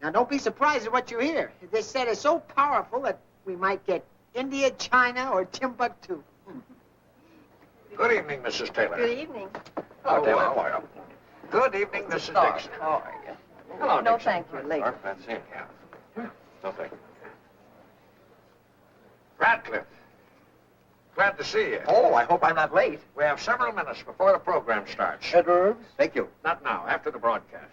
Now, don't be surprised at what you hear. This set is so powerful that we might get India, China, or Timbuktu. Good evening, Mrs. Taylor. Good evening. Hello, Taylor. How are you? Good evening, Mrs. Dixon. How are you? Hello, No, Dixon. thank you. Later. That's it, yeah. No, thank you. Ratcliffe. Glad to see you. Oh, I hope I'm not late. We have several minutes before the program starts. Edwards? Thank you. Not now, after the broadcast.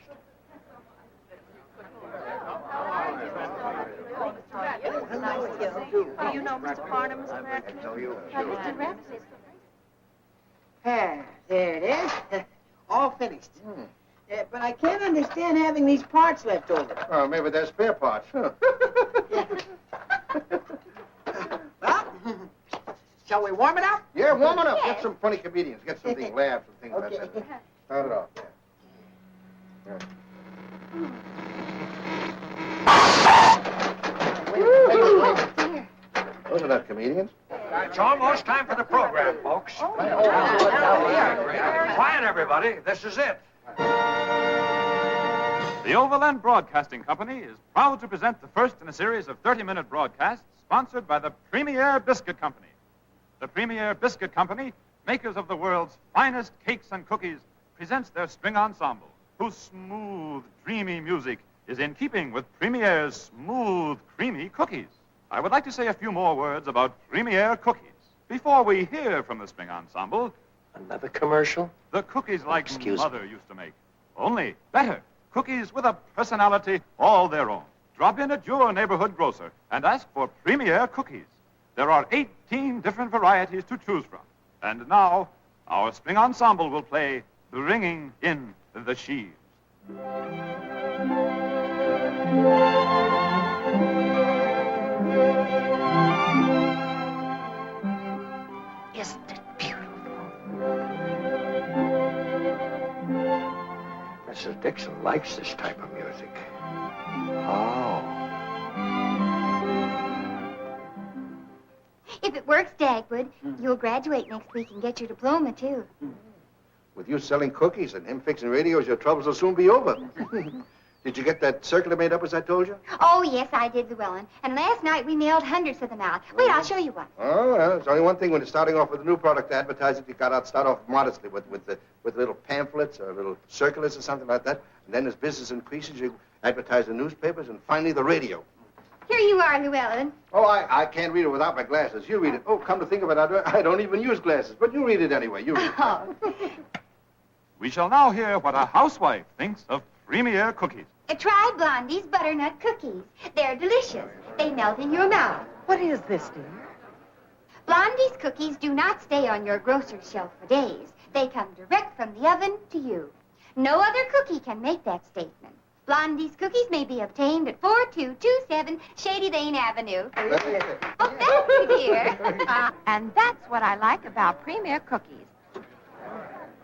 Do you know Mr. Farnham, Mr. Radcliffe? No, you. Mr. Radcliffe. There it is. All finished. But I can't understand having these parts left over. Oh, maybe they're spare parts. Huh. Well, shall we warm it up? Yeah, warm it up. Yes. Get some funny comedians. Get something laughs and things Okay. like that. Start it off. Yeah. Those are not comedians. It's almost time for the program, folks. Quiet, everybody. This is it. The Overland Broadcasting Company is proud to present the first in a series of 30-minute broadcasts sponsored by the Premier Biscuit Company. The Premier Biscuit Company, makers of the world's finest cakes and cookies, presents their string ensemble, whose smooth, dreamy music is in keeping with Premier's smooth, creamy cookies. I would like to say a few more words about Premier cookies before we hear from the string ensemble. Another commercial? The cookies like Excuse Mother used to make. Only better. Cookies with a personality all their own. Drop in at your neighborhood grocer and ask for Premier cookies. There are 18 different varieties to choose from. And now, our string ensemble will play Bringing in the Sheaves. Isn't it beautiful? Mrs. Dixon likes this type of music. Oh. If it works, Dagwood, you'll graduate next week and get your diploma, too. With you selling cookies and him fixing radios, your troubles will soon be over. Did you get that circular made up as I told you? Oh, yes, I did, Llewellyn. And last night we mailed hundreds of them out. Wait, I'll show you one. Oh, well, there's only one thing when you're starting off with a new product to advertise it. You gotta start off modestly with little pamphlets or little circulars or something like that. And then as business increases, you advertise the newspapers and finally the radio. Here you are, Llewellyn. Oh, I can't read it without my glasses. You read it. Oh, come to think of it, I don't even use glasses. But you read it anyway. You read it. Oh. We shall now hear what a housewife thinks of Premier cookies. Try Blondie's butternut cookies. They're delicious. They melt in your mouth. What is this, dear? Blondie's cookies do not stay on your grocer's shelf for days. They come direct from the oven to you. No other cookie can make that statement. Blondie's cookies may be obtained at 4227 Shady Lane Avenue. Oh, thank you, dear. And that's what I like about Premier cookies.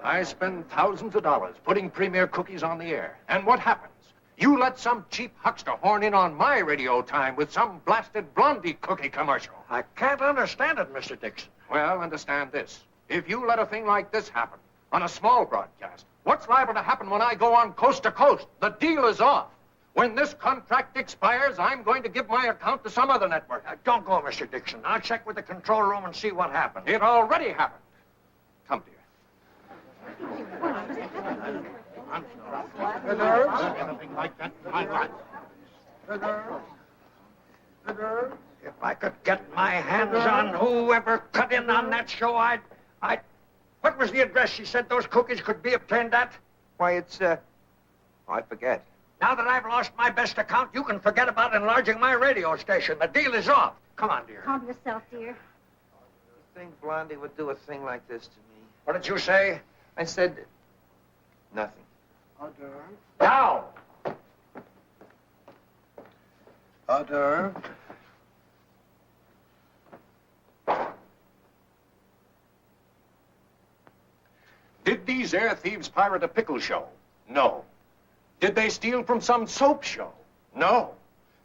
I spend thousands of dollars putting Premier cookies on the air. And what happens? You let some cheap huckster horn in on my radio time with some blasted Blondie cookie commercial. I can't understand it, Mr. Dixon. Well, understand this. If you let a thing like this happen on a small broadcast, What's liable to happen when I go on coast to coast? The deal is off. When this contract expires, I'm going to give my account to some other network. Don't go, Mr. Dixon. I'll check with the control room and see what happened. It already happened. Come, dear. Anything like that in my life. If I could get my hands on whoever cut in on that show, I'd... What was the address she said those cookies could be obtained at? Why, it's, I forget. Now that I've lost my best account, you can forget about enlarging my radio station. The deal is off. Come on, dear. Calm yourself, dear. You think Blondie would do a thing like this to me? What did you say? I said nothing. Now! Order. Did these air thieves pirate a pickle show? No. Did they steal from some soap show? No.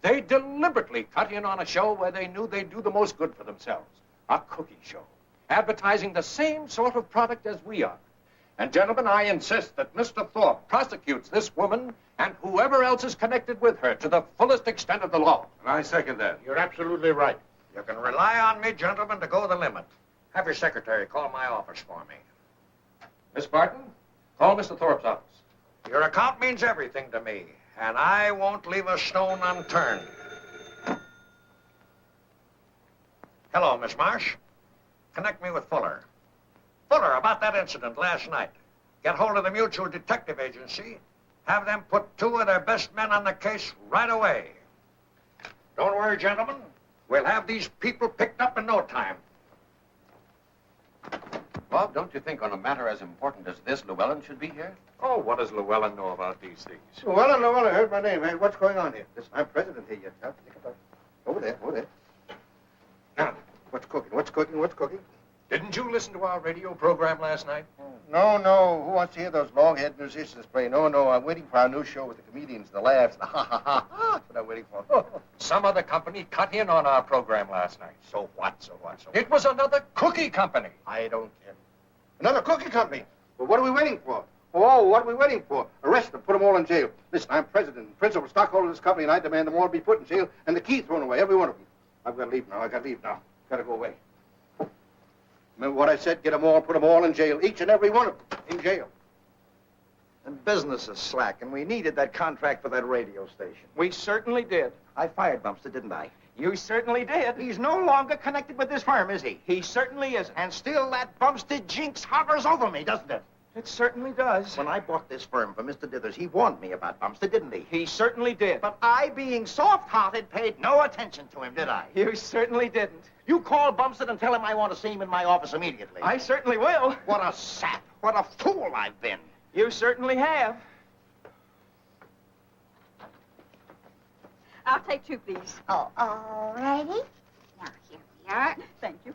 They deliberately cut in on a show where they knew they'd do the most good for themselves. A cookie show, advertising the same sort of product as we are. And gentlemen, I insist that Mr. Thorpe prosecutes this woman and whoever else is connected with her to the fullest extent of the law. And I second that. You're absolutely right. You can rely on me, gentlemen, to go the limit. Have your secretary call my office for me. Miss Barton, call Mr. Thorpe's office. Your account means everything to me, and I won't leave a stone unturned. Hello, Miss Marsh. Connect me with Fuller. Fuller, about that incident last night. Get hold of the Mutual Detective Agency. Have them put 2 of their best men on the case right away. Don't worry, gentlemen. We'll have these people picked up in no time. Bob, don't you think on a matter as important as this, Llewellyn should be here? Oh, what does Llewellyn know about these things? Llewellyn, heard my name. Hey, what's going on here? Listen, I'm president here yet. Now, think about it. Over there. Now, what's cooking? Didn't you listen to our radio program last night? No. Who wants to hear those long-haired musicians play? No. I'm waiting for our new show with the comedians, the laughs, the ha-ha-ha. That's what I'm waiting for. Some other company cut in on our program last night. So what? It was another cookie company. I don't care. Another cookie company? Well, what are we waiting for? Oh, what are we waiting for? Arrest them, put them all in jail. Listen, I'm president and principal stockholder of this company, and I demand them all be put in jail and the key thrown away, every one of them. I've got to leave now. Gotta go away. Remember what I said? Get them all, put them all in jail. Each and every one of them in jail. And business is slack, and we needed that contract for that radio station. We certainly did. I fired Bumstead, didn't I? You certainly did. He's no longer connected with this firm, is he? He certainly isn't. And still that Bumstead jinx hovers over me, doesn't it? It certainly does. When I bought this firm for Mr. Dithers, he warned me about Bumstead, didn't he? He certainly did. But I, being soft-hearted, paid no attention to him, did I? You certainly didn't. You call Bumstead and tell him I want to see him in my office immediately. I certainly will. What a sap. What a fool I've been. You certainly have. I'll take 2, please. Oh, all righty. Now, here we are. Thank you.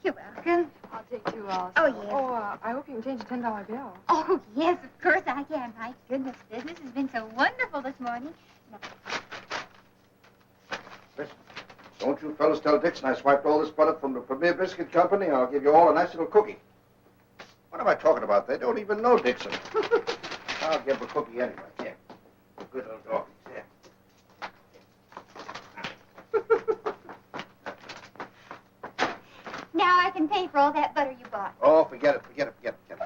You're welcome. I'll take 2 also. Oh, yes. Oh, I hope you can change a $10 bill. Oh, yes, of course I can. My goodness, business has been so wonderful this morning. Listen, don't you fellas tell Dixon I swiped all this butter from the Premier Biscuit Company. I'll give you all a nice little cookie. What am I talking about? They don't even know Dixon. I'll give them a cookie anyway. Here. Good little dog. Here. Now I can pay for all that butter you bought. Oh, forget it.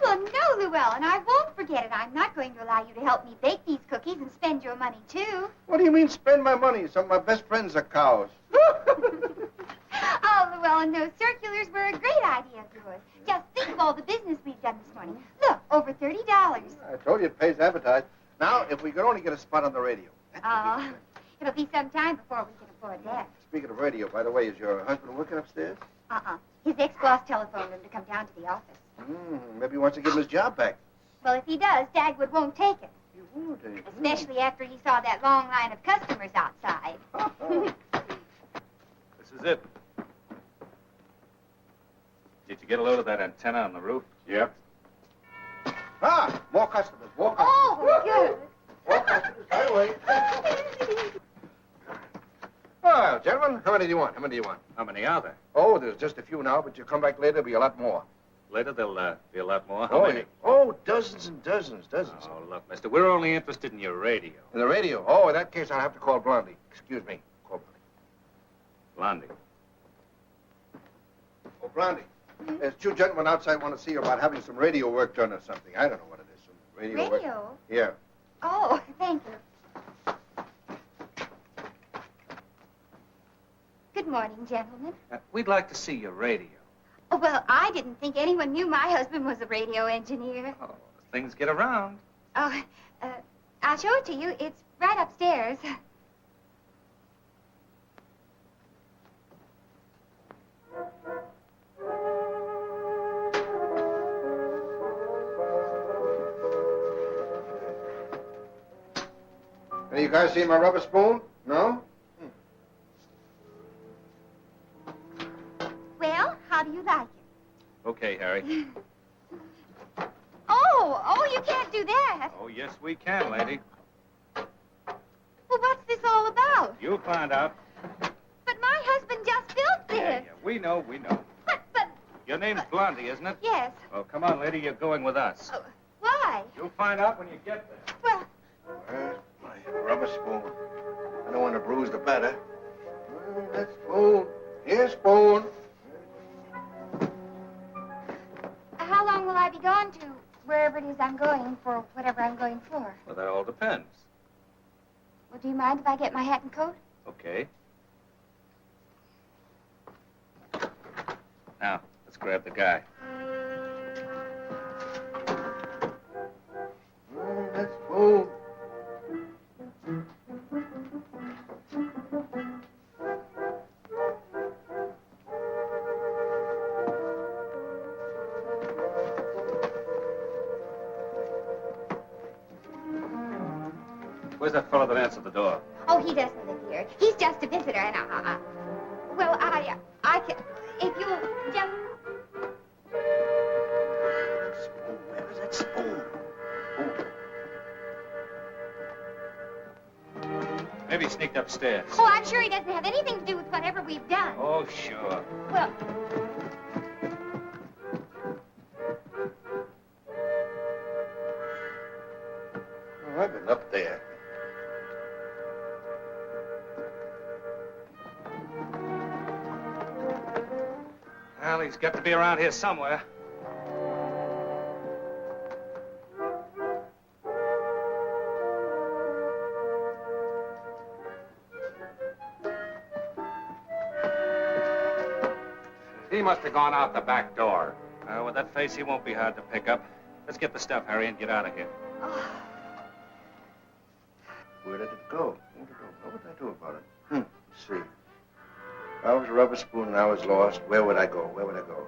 Well, no, Llewellyn, I won't forget it. I'm not going to allow you to help me bake these cookies and spend your money, too. What do you mean spend my money? Some of my best friends are cows. Oh, Llewellyn, those circulars were a great idea of yours. Just think of all the business we've done this morning. Look, over $30. I told you it pays to advertise. Now, if we could only get a spot on the radio. Oh, it'll be some time before we can afford that. Speaking of radio, by the way, is your husband working upstairs? His ex-boss telephoned him to come down to the office. Maybe he wants to give him his job back. Well, if he does, Dagwood won't take it. He won't, Especially after he saw that long line of customers outside. This is it. Did you get a load of that antenna on the roof? Yep. More customers. Oh, good. More customers. Right away. Well, gentlemen, how many do you want? How many are there? Oh, there's just a few now, but you come back later, there'll be a lot more. Later, there'll be a lot more. How Oh, many? yeah. Oh, dozens and dozens. Oh, look, mister, we're only interested in your radio. In the radio? Oh, in that case, I'll have to call Blondie. Excuse me. Call Blondie. Oh, Blondie. There's two gentlemen outside want to see you about having some radio work done or something. I don't know what it is. Some radio work. Radio? Yeah. Oh, thank you. Good morning, gentlemen. We'd like to see your radio. Oh, well, I didn't think anyone knew my husband was a radio engineer. Oh, things get around. Oh, I'll show it to you. It's right upstairs. Hey, you guys see my rubber spoon? No? Well, how do you like it? Okay, Harry. Oh, you can't do that. Oh, yes, we can, lady. Well, what's this all about? You'll find out. But my husband just built this. Yeah, we know. But... Your name's Blondie, isn't it? Yes. Oh, come on, lady, you're going with us. Why? You'll find out when you get there. Well... Where's my rubber spoon? I don't want to bruise the batter. Where's that spoon? Here, spoon. How long will I be gone to wherever it is I'm going for whatever I'm going for? Well, that all depends. Well, do you mind if I get my hat and coat? Okay. Now, let's grab the guy. Where's that spoon? Where's that fellow that answered the door? Oh, he doesn't live here. He's just a visitor, and I can... If you'll just... Spoon, where is that spoon? Maybe he sneaked upstairs. Oh, I'm sure he doesn't have anything to do with whatever we've done. Oh, sure. Well... Oh, I've been up there. Well, he's got to be around here somewhere. He must have gone out the back door. With that face, he won't be hard to pick up. Let's get the stuff, Harry, and get out of here. Where did it go? What would I do about it? Let's see. If I was a rubber spoon and I was lost, where would I go?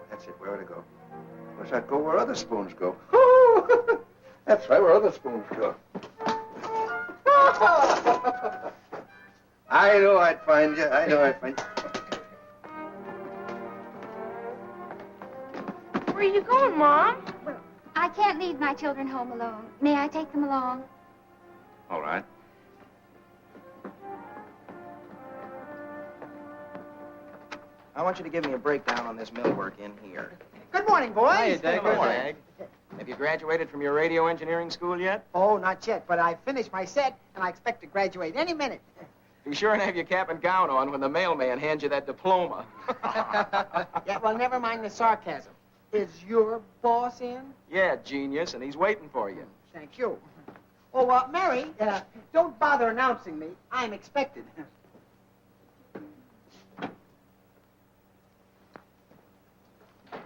That's it, where would I go? Of course, I'd go where other spoons go. That's right, where other spoons go. I know I'd find you. Where are you going, Mom? Well, I can't leave my children home alone. May I take them along? All right. I want you to give me a breakdown on this millwork in here. Good morning, boys. Hiya, Dag. Good morning. Dag. Have you graduated from your radio engineering school yet? Oh, not yet, but I finished my set, and I expect to graduate any minute. Be sure and have your cap and gown on when the mailman hands you that diploma. Yeah, well, never mind the sarcasm. Is your boss in? Yeah, genius, and he's waiting for you. Thank you. Oh, Mary, don't bother announcing me. I'm expected.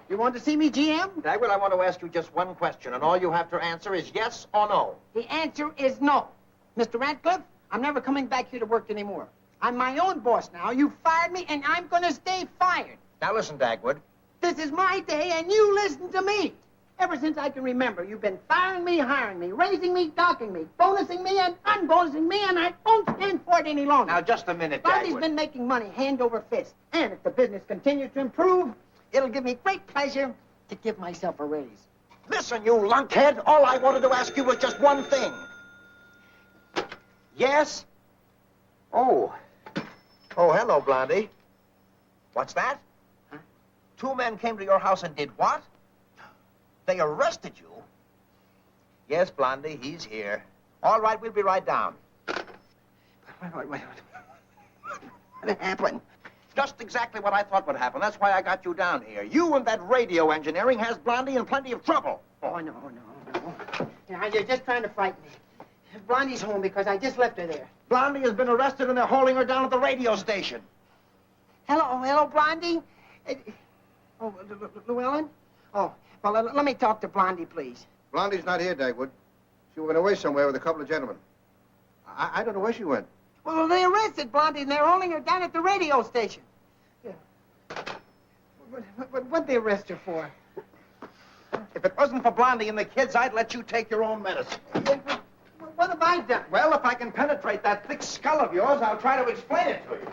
You want to see me, GM? Dagwood, I want to ask you just one question, and all you have to answer is yes or no. The answer is no. Mr. Radcliffe, I'm never coming back here to work anymore. I'm my own boss now. You fired me, and I'm going to stay fired. Now listen, Dagwood. This is my day, and you listen to me. Ever since I can remember, you've been firing me, hiring me, raising me, docking me, bonusing me, and unbonusing me, and I won't stand for it any longer. Now, just a minute, Blondie's Dagwood. been making money hand over fist. And if the business continues to improve, it'll give me great pleasure to give myself a raise. Listen, you lunkhead. All I wanted to ask you was just one thing. Yes? Oh, hello, Blondie. What's that? Huh? 2 men came to your house and did what? They arrested you? Yes, Blondie, he's here. All right, we'll be right down. Wait. What happened? Just exactly what I thought would happen. That's why I got you down here. You and that radio engineering has Blondie in plenty of trouble. Oh, no. Now, you're just trying to frighten me. Blondie's home because I just left her there. Blondie has been arrested and they're holding her down at the radio station. Hello, Blondie? Llewellyn? Oh, well, let me talk to Blondie, please. Blondie's not here, Dagwood. She went away somewhere with a couple of gentlemen. I don't know where she went. Well, they arrested Blondie, and they're holding her down at the radio station. Yeah. What'd they arrest her for? If it wasn't for Blondie and the kids, I'd let you take your own medicine. What have I done? Well, if I can penetrate that thick skull of yours, I'll try to explain it to you.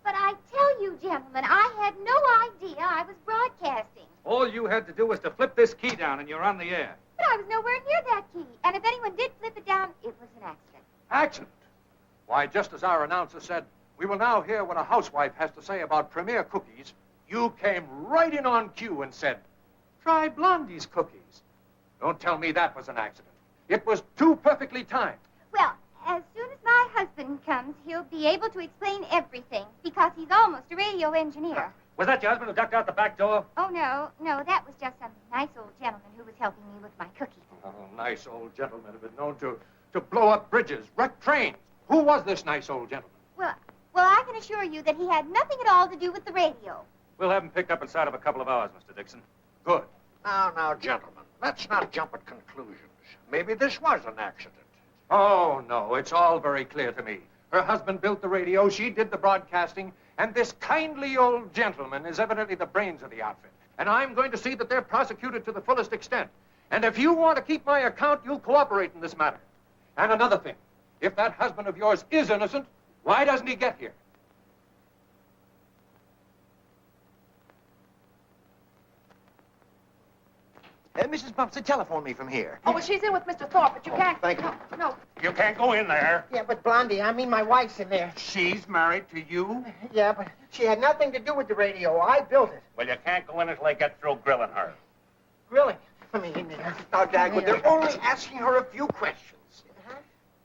But I tell you, gentlemen, I had no idea I was broadcasting. All you had to do was to flip this key down and you're on the air. But I was nowhere near that key. And if anyone did flip it down, it was an accident. Accident? Why, just as our announcer said, we will now hear what a housewife has to say about Premier cookies, you came right in on cue and said, try Blondie's cookies. Don't tell me that was an accident. It was too perfectly timed. Well, as soon as my husband comes, he'll be able to explain everything, because he's almost a radio engineer. Was that your husband who ducked out the back door? Oh, no, that was just some nice old gentleman who was helping me with my cookies. Oh, nice old gentleman have been known to blow up bridges, wreck trains. Who was this nice old gentleman? Well, I can assure you that he had nothing at all to do with the radio. We'll have him picked up inside of a couple of hours, Mr. Dixon. Good. Now, gentlemen, let's not jump at conclusions. Maybe this was an accident. Oh, no, it's all very clear to me. Her husband built the radio, she did the broadcasting, and this kindly old gentleman is evidently the brains of the outfit. And I'm going to see that they're prosecuted to the fullest extent. And if you want to keep my account, you'll cooperate in this matter. And another thing, if that husband of yours is innocent, why doesn't he get here? Mrs. Bumpster telephoned me from here. Oh, well, she's in with Mr. Thorpe, but you can't... Thank you. No. You can't go in there. Yeah, but Blondie, I mean my wife's in there. She's married to you? Yeah, but she had nothing to do with the radio. I built it. Well, you can't go in until I get through grilling her. Grilling? I mean, in there. Now, Dagwood, they're only asking her a few questions.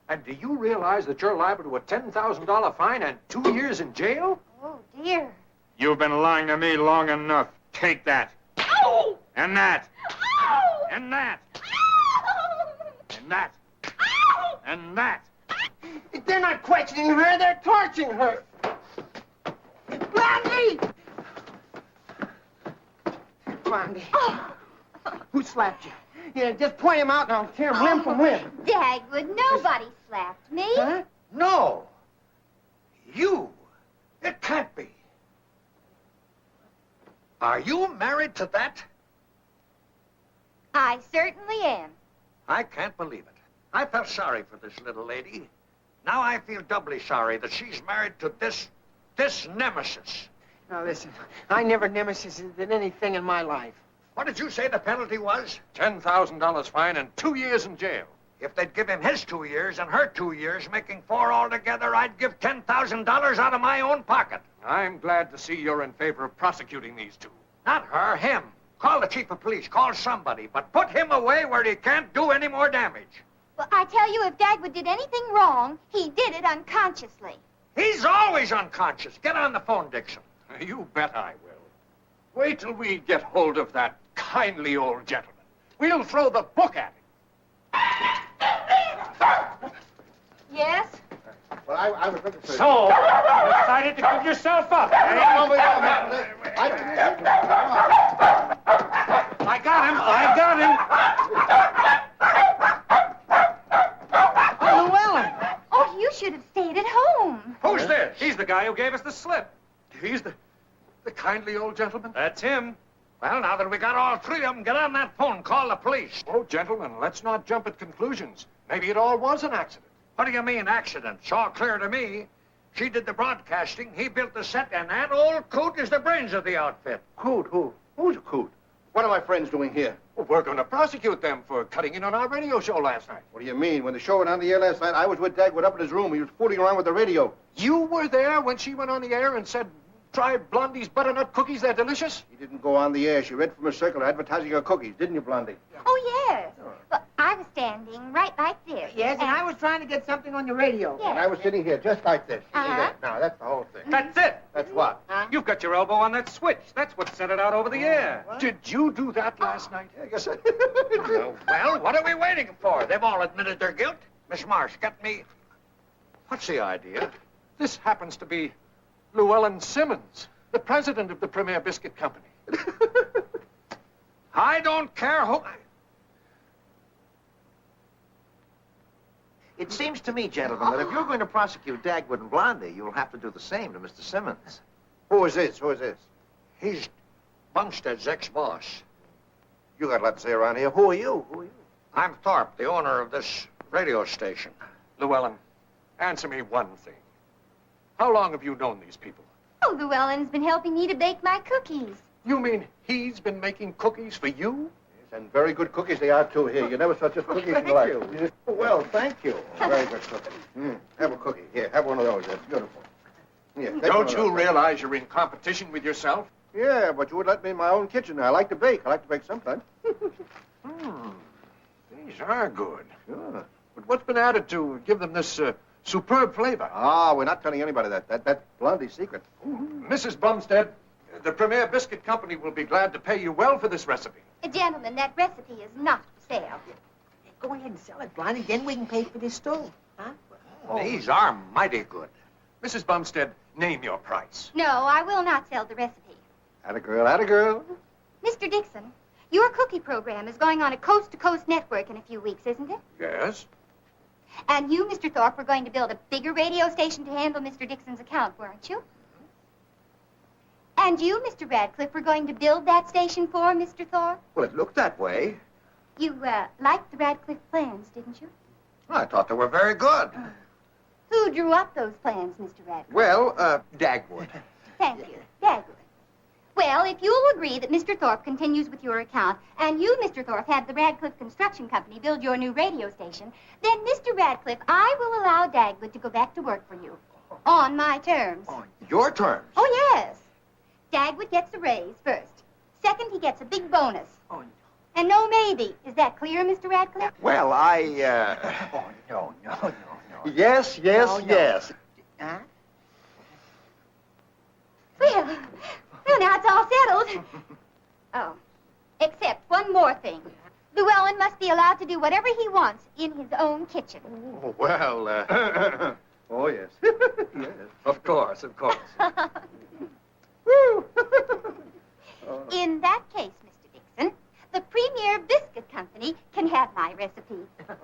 And do you realize that you're liable to a $10,000 fine and 2 years in jail? Oh, dear. You've been lying to me long enough. Take that. Ow! And that. Ow! And that. Ow! And that. Ow! And that. They're not questioning her, they're torturing her. Blondie! Blondie. Oh. Who slapped you? Yeah, just point him out and I'll tear him limb from limb. Dagwood, nobody slapped me. Huh? No. You. It can't be. Are you married to that? I certainly am. I can't believe it. I felt sorry for this little lady. Now I feel doubly sorry that she's married to this nemesis. Now, listen, I never nemesised anything in my life. What did you say the penalty was? $10,000 fine and 2 years in jail. If they'd give him his 2 years and her 2 years, making 4 altogether, I'd give $10,000 out of my own pocket. I'm glad to see you're in favor of prosecuting these two. Not her, him. Call the chief of police, call somebody, but put him away where he can't do any more damage. Well, I tell you, if Dagwood did anything wrong, he did it unconsciously. He's always unconscious. Get on the phone, Dixon. You bet I will. Wait till we get hold of that kindly old gentleman. We'll throw the book at him. Yes? Well, I was looking for... So, you decided to give yourself up, eh? I got him. Oh, Llewellyn! Oh, you should have stayed at home. Who's this? He's the guy who gave us the slip. He's the kindly old gentleman? That's him. Well, now that we got all 3 of them, get on that phone, call the police. Oh, gentlemen, let's not jump at conclusions. Maybe it all was an accident. What do you mean, accident? It's all clear to me. She did the broadcasting, he built the set, and that old coot is the brains of the outfit. Coot? Who? Who's a coot? What are my friends doing here? Well, we're going to prosecute them for cutting in on our radio show last night. What do you mean? When the show went on the air last night, I was with Dagwood up in his room. He was fooling around with the radio. You were there when she went on the air and said tried Blondie's butternut cookies? They're delicious. She didn't go on the air. She read from a circular advertising her cookies, didn't you, Blondie? Oh, yes. Well, I was standing right like this. Yes, and I was trying to get something on the radio. Yes. And I was sitting here just like this. You see that? Now, that's the whole thing. That's it. That's what? You've got your elbow on that switch. That's what sent it out over the air. Did you do that last night? I guess I... Well, what are we waiting for? They've all admitted their guilt. Miss Marsh, get me... What's the idea? This happens to be Llewellyn Simmons, the president of the Premier Biscuit Company. I don't care who... It seems to me, gentlemen, that if you're going to prosecute Dagwood and Blondie, you'll have to do the same to Mr. Simmons. Who is this? Who is this? He's Bumstead's ex-boss. You got a lot to say around here. Who are you? Who are you? I'm Thorpe, the owner of this radio station. Llewellyn, answer me one thing. How long have you known these people? Oh, Llewellyn's been helping me to bake my cookies. You mean he's been making cookies for you? Yes, and very good cookies they are, too. Here, you never saw such cookies in your life. You just... Well, thank you. Very good cookies. Have a cookie. Here, have one of those. That's beautiful. Here, take one Don't of you those. realize you're in competition with yourself? Yeah, but you would let me in my own kitchen. I like to bake. I like to bake sometimes. These are good. Sure. But what's been added to give them this superb flavor? Ah, we're not telling anybody that. That's Blondie's secret. Mrs. Bumstead, the Premier Biscuit Company will be glad to pay you well for this recipe. Gentlemen, that recipe is not for sale. Go ahead and sell it, Blondie. Then we can pay for this stove. Huh? These are mighty good. Mrs. Bumstead, name your price. No, I will not sell the recipe. Atta girl, atta girl. Mr. Dixon, your cookie program is going on a coast-to-coast network in a few weeks, isn't it? Yes? And you, Mr. Thorpe, are going to build a bigger radio station to handle Mr. Dixon's account, weren't you? And you, Mr. Radcliffe, were going to build that station for Mr. Thorpe? Well, it looked that way. You, liked the Radcliffe plans, didn't you? I thought they were very good. Who drew up those plans, Mr. Radcliffe? Well, Dagwood. Thank you. Dagwood. Well, if you'll agree that Mr. Thorpe continues with your account, and you, Mr. Thorpe, have the Radcliffe Construction Company build your new radio station, then, Mr. Radcliffe, I will allow Dagwood to go back to work for you. On my terms. On your terms? Oh, yes. Dagwood gets a raise first. Second, he gets a big bonus. Oh, no. And no maybe. Is that clear, Mr. Radcliffe? Well, Oh, no. Yes, yes, No, no. yes. Huh? Well, now it's all settled. Oh, except one more thing. Llewellyn must be allowed to do whatever he wants in his own kitchen. Oh, well, Oh, yes. Yes. of course, of course. In that case, Mr. Dixon, the Premier Biscuit Company can have my recipe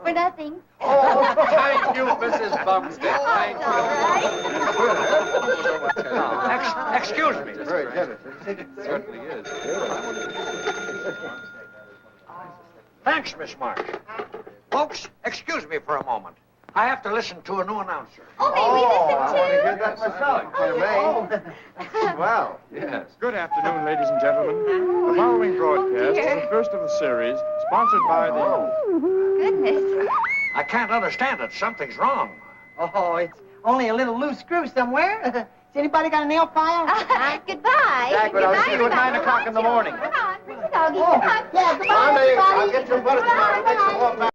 for nothing. Oh, thank you, Mrs. Bumstead. Thank you. Excuse me. Very generous. Certainly is. Thanks, Miss Marsh. Folks, excuse me for a moment. I have to listen to a new announcer. Oh, may we listen I want to hear that myself. If I may. Well. Yes. Good afternoon, ladies and gentlemen. The following broadcast is the first of the series, sponsored by the... Goodness. I can't understand it. Something's wrong. Oh, it's only a little loose screw somewhere. Has anybody got a nail file? Goodbye. Dagwood, I'll Goodbye, see you at 9 everybody. o'clock in the morning. Come on, bring the doggy. Oh, Come on. yeah, goodbye, Blondie, everybody. I'll get you a butter tomorrow.